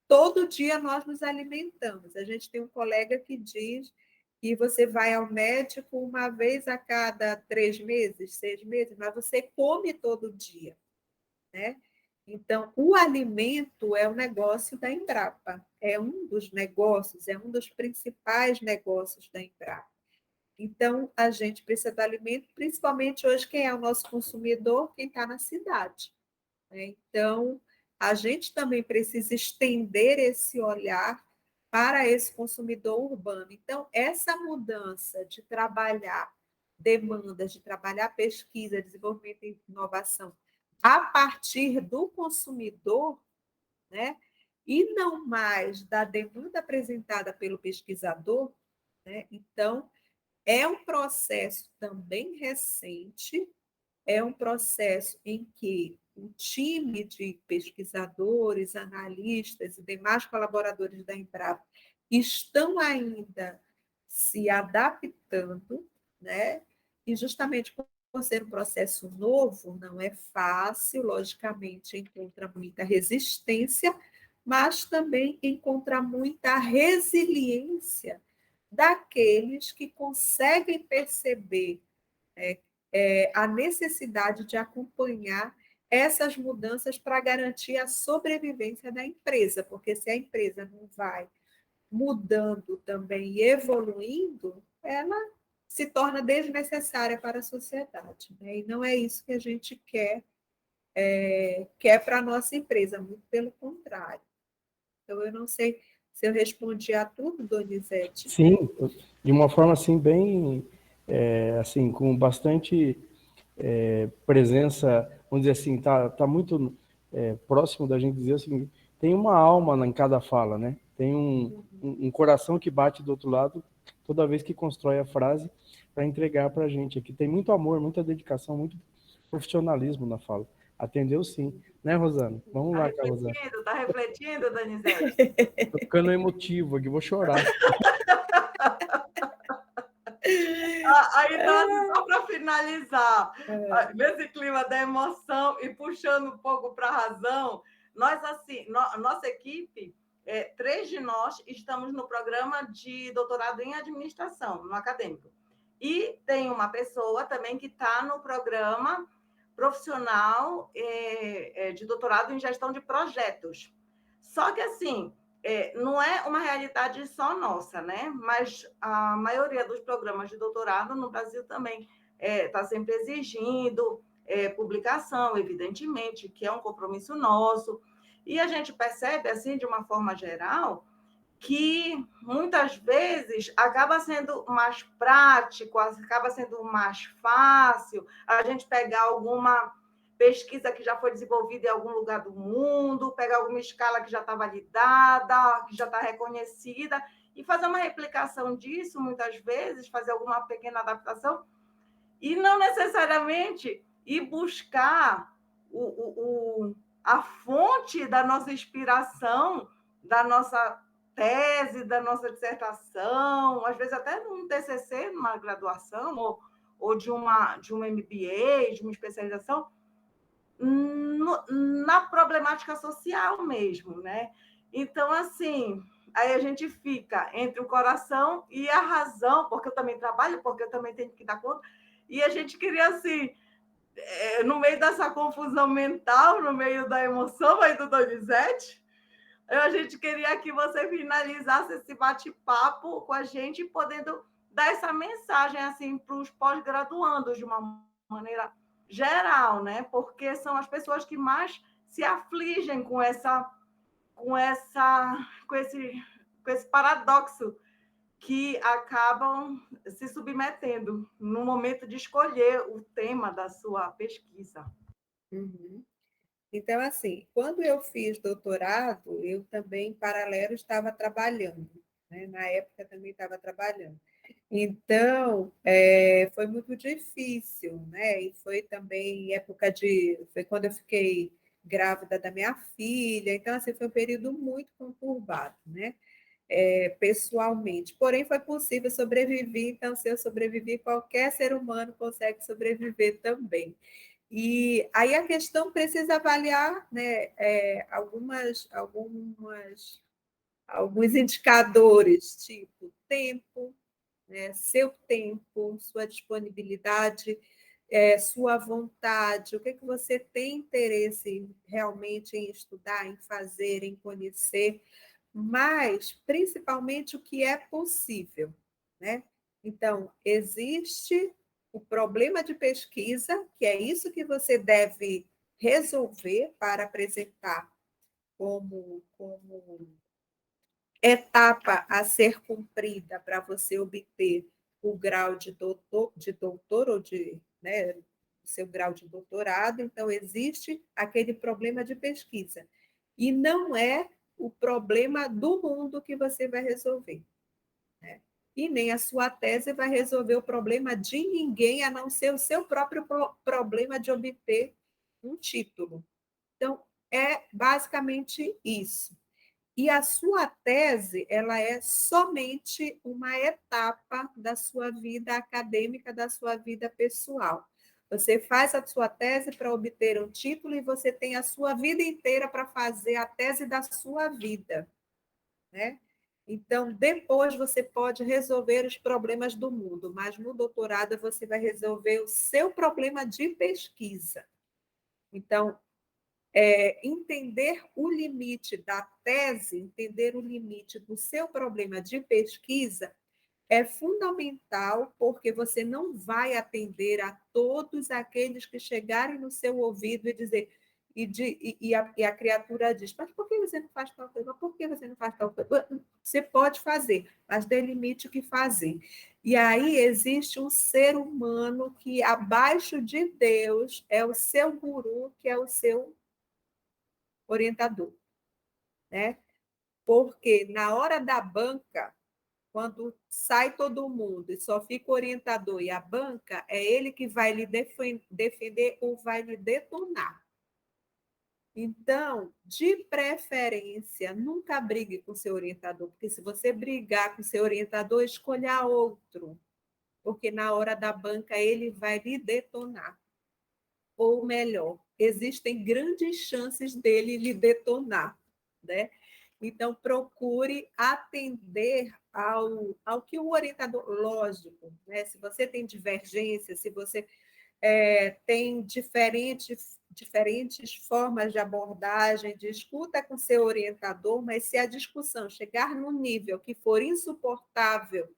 todo dia nós nos alimentamos. A gente tem um colega que diz que você vai ao médico uma vez a cada 3 meses, 6 meses, mas você come todo dia, né? Então, o alimento é um negócio da Embrapa, é um dos negócios, é um dos principais negócios da Embrapa. Então, a gente precisa do alimento, principalmente hoje, quem é o nosso consumidor? Quem está na cidade, né? Então, a gente também precisa estender esse olhar para esse consumidor urbano. Então, essa mudança de trabalhar demandas, de trabalhar pesquisa, desenvolvimento e inovação a partir do consumidor, né? E não mais da demanda apresentada pelo pesquisador, né? Então, é um processo também recente, é um processo em que um time de pesquisadores, analistas e demais colaboradores da Embrapa estão ainda se adaptando, né? E justamente por ser um processo novo, não é fácil, logicamente, encontra muita resistência, mas também encontra muita resiliência daqueles que conseguem perceber a necessidade de acompanhar essas mudanças para garantir a sobrevivência da empresa, porque se a empresa não vai mudando também e evoluindo, ela se torna desnecessária para a sociedade, né? E não é isso que a gente quer para a nossa empresa, muito pelo contrário. Então, eu não sei se eu respondi a tudo, Donizete. Sim, de uma forma assim bem, assim, com bastante presença, vamos dizer assim, tá muito próximo da gente dizer assim, tem uma alma em cada fala, né? Tem um coração que bate do outro lado toda vez que constrói a frase para entregar para a gente. Aqui tem muito amor, muita dedicação, muito profissionalismo na fala. Atendeu sim, né, Rosana? Vamos lá, Rosana. Tá refletindo, Donizete? Tô ficando emotivo aqui, vou chorar. Aí, então, só para finalizar, nesse clima da emoção e puxando um pouco para a razão, nós, assim, nossa equipe, 3 de nós estamos no programa de doutorado em administração, no acadêmico. E tem uma pessoa também que está no programa profissional de doutorado em gestão de projetos. Só que, assim, não é uma realidade só nossa, né? Mas a maioria dos programas de doutorado no Brasil também está sempre exigindo publicação, evidentemente, que é um compromisso nosso. E a gente percebe, assim, de uma forma geral, que muitas vezes acaba sendo mais prático, acaba sendo mais fácil a gente pegar alguma pesquisa que já foi desenvolvida em algum lugar do mundo, pegar alguma escala que já está validada, que já está reconhecida, e fazer uma replicação disso, muitas vezes, fazer alguma pequena adaptação, e não necessariamente ir buscar a fonte da nossa inspiração, da nossa tese, da nossa dissertação, às vezes até num TCC, numa graduação, ou de um MBA, de uma especialização, na problemática social mesmo, né? Então, assim, aí a gente fica entre o coração e a razão, porque eu também trabalho, porque eu também tenho que dar conta, e a gente queria, assim, no meio dessa confusão mental, no meio da emoção aí do Donizete, a gente queria que você finalizasse esse bate-papo com a gente, podendo dar essa mensagem assim para os pós-graduandos de uma maneira geral, né? Porque são as pessoas que mais se afligem com esse paradoxo que acabam se submetendo no momento de escolher o tema da sua pesquisa. Uhum. Então, assim, quando eu fiz doutorado, eu também, em paralelo, estava trabalhando, né? Na época também estava trabalhando. Então, foi muito difícil, né? E foi também foi quando eu fiquei grávida da minha filha, então, assim, foi um período muito conturbado, né? Pessoalmente. Porém, foi possível sobreviver, então, se eu sobrevivi, qualquer ser humano consegue sobreviver também. E aí a questão precisa avaliar, né, alguns indicadores, tipo tempo, né, seu tempo, sua disponibilidade, sua vontade, o que você tem interesse realmente em estudar, em fazer, em conhecer, mas principalmente o que é possível, né? Então, existe o problema de pesquisa, que é isso que você deve resolver para apresentar como etapa a ser cumprida para você obter o grau de doutor ou né, o seu grau de doutorado. Então, existe aquele problema de pesquisa. E não é o problema do mundo que você vai resolver, né? E nem a sua tese vai resolver o problema de ninguém, a não ser o seu próprio problema de obter um título. Então, é basicamente isso. E a sua tese, ela é somente uma etapa da sua vida acadêmica, da sua vida pessoal. Você faz a sua tese para obter um título e você tem a sua vida inteira para fazer a tese da sua vida, né? Então, depois você pode resolver os problemas do mundo, mas no doutorado você vai resolver o seu problema de pesquisa. Então, entender o limite da tese, entender o limite do seu problema de pesquisa é fundamental, porque você não vai atender a todos aqueles que chegarem no seu ouvido e dizer, e a criatura diz, mas por que você não faz tal coisa? Por que você não faz tal coisa? Você pode fazer, mas dê limite o que fazer. E aí existe um ser humano que, abaixo de Deus, é o seu guru, que é o seu orientador, né? Porque na hora da banca, quando sai todo mundo e só fica o orientador e a banca, é ele que vai lhe defender ou vai lhe detonar. Então, de preferência, nunca brigue com seu orientador, porque se você brigar com seu orientador, escolha outro, porque na hora da banca ele vai lhe detonar. Ou melhor, existem grandes chances dele lhe detonar, né? Então, procure atender ao que o orientador, lógico, né? Se você tem divergência, se você tem diferentes formas de abordagem, discuta com seu orientador, mas se a discussão chegar num nível que for insuportável,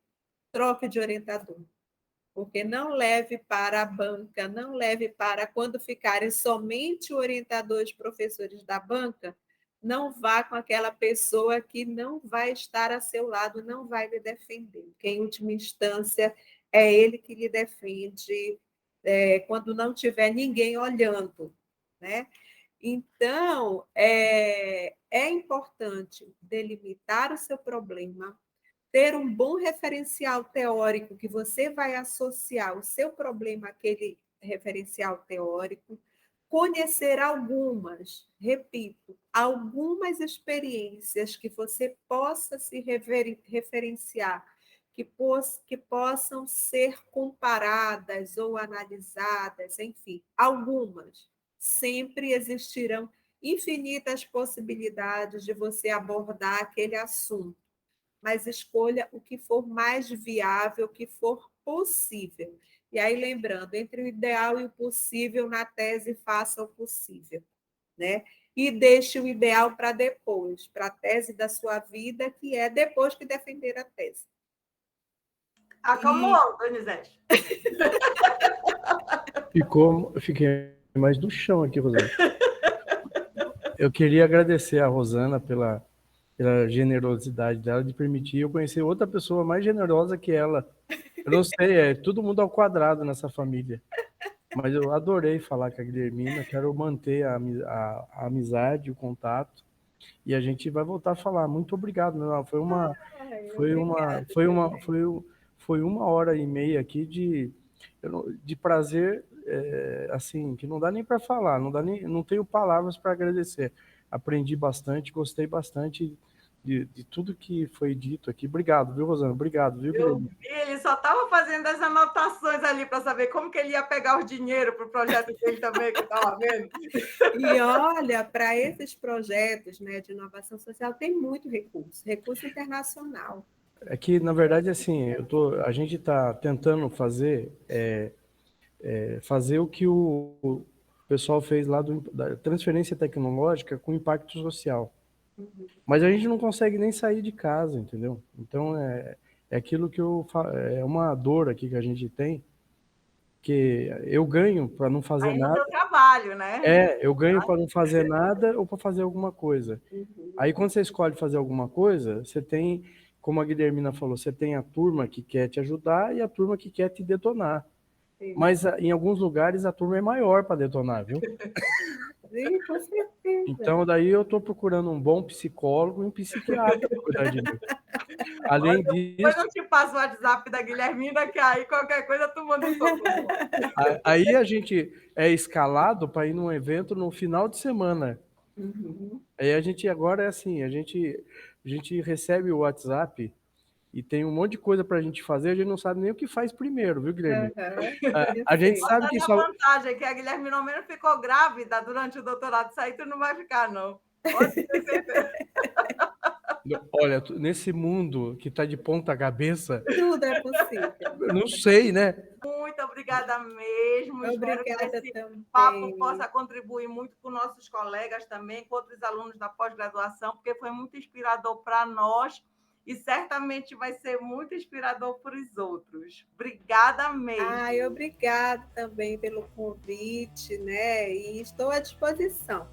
troque de orientador. Porque não leve para a banca, não leve para quando ficarem somente o orientador e os professores da banca, não vá com aquela pessoa que não vai estar a seu lado, não vai lhe defender. Porque, em última instância, é ele que lhe defende quando não tiver ninguém olhando, né? Então, é importante delimitar o seu problema, ter um bom referencial teórico que você vai associar o seu problema àquele referencial teórico, conhecer algumas experiências que você possa se referenciar, que possam ser comparadas ou analisadas, enfim, algumas. Sempre existirão infinitas possibilidades de você abordar aquele assunto, mas escolha o que for mais viável, o que for possível. E aí, lembrando, entre o ideal e o possível, na tese, faça o possível, né? E deixe o ideal para depois, para a tese da sua vida, que é depois que defender a tese. Acalmou, Donizete. Eu fiquei mais no chão aqui, Rosana. Eu queria agradecer a Rosana pela generosidade dela de permitir eu conhecer outra pessoa mais generosa que ela. Eu não sei, é todo mundo ao quadrado nessa família. Mas eu adorei falar com a Guilhermina, quero manter a amizade, o contato, e a gente vai voltar a falar. Muito obrigado, meu. Foi uma hora e meia aqui de prazer, assim, que não dá nem para falar, não tenho palavras para agradecer. Aprendi bastante, gostei bastante de tudo que foi dito aqui. Obrigado, viu, Rosana? Obrigado, viu, Guilherme? Ele só estava fazendo as anotações ali para saber como que ele ia pegar o dinheiro para o projeto dele também, que eu estava vendo. E olha, para esses projetos, né, de inovação social, tem muito recurso internacional. É que, na verdade, assim, a gente está tentando fazer o que o pessoal fez lá da transferência tecnológica com impacto social. Uhum. Mas a gente não consegue nem sair de casa, entendeu? Então, é aquilo que é uma dor aqui que a gente tem, que eu ganho para não fazer aí nada. No seu trabalho, né? Eu ganho para não fazer nada ou para fazer alguma coisa. Uhum. Aí, quando você escolhe fazer alguma coisa, você tem, como a Guilhermina falou, você tem a turma que quer te ajudar e a turma que quer te detonar. Sim. Mas em alguns lugares a turma é maior para detonar, viu? Sim, com certeza. Então, daí eu estou procurando um bom psicólogo e um psiquiatra para cuidar de mim. Além disso... Depois eu te passo o WhatsApp da Guilhermina, que aí qualquer coisa tu manda um socorro. Aí a gente é escalado para ir num evento no final de semana. Uhum. Aí a gente agora é assim, a gente recebe o WhatsApp e tem um monte de coisa para a gente fazer, a gente não sabe nem o que faz primeiro, viu, Guilherme? A gente sabe que só... A vantagem é que a Guilhermina ao menos ficou grávida durante o doutorado, isso aí tu não vai ficar, não. Pode ter certeza. Olha, nesse mundo que está de ponta cabeça... Tudo é possível. Não sei, né? Muito obrigada mesmo. Espero que Obrigada esse também. papo possa contribuir muito com nossos colegas também, com outros alunos da pós-graduação, porque foi muito inspirador para nós e certamente vai ser muito inspirador para os outros. Obrigada mesmo. Obrigada também pelo convite, né? E estou à disposição.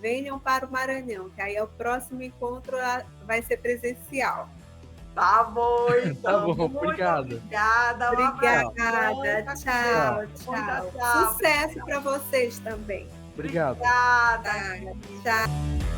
Venham para o Maranhão, que aí o próximo encontro vai ser presencial. Tá bom, então. Tá bom, Muito obrigado. obrigada. Obrigada. Tchau. Sucesso para vocês também. Obrigado. Obrigada. Tchau.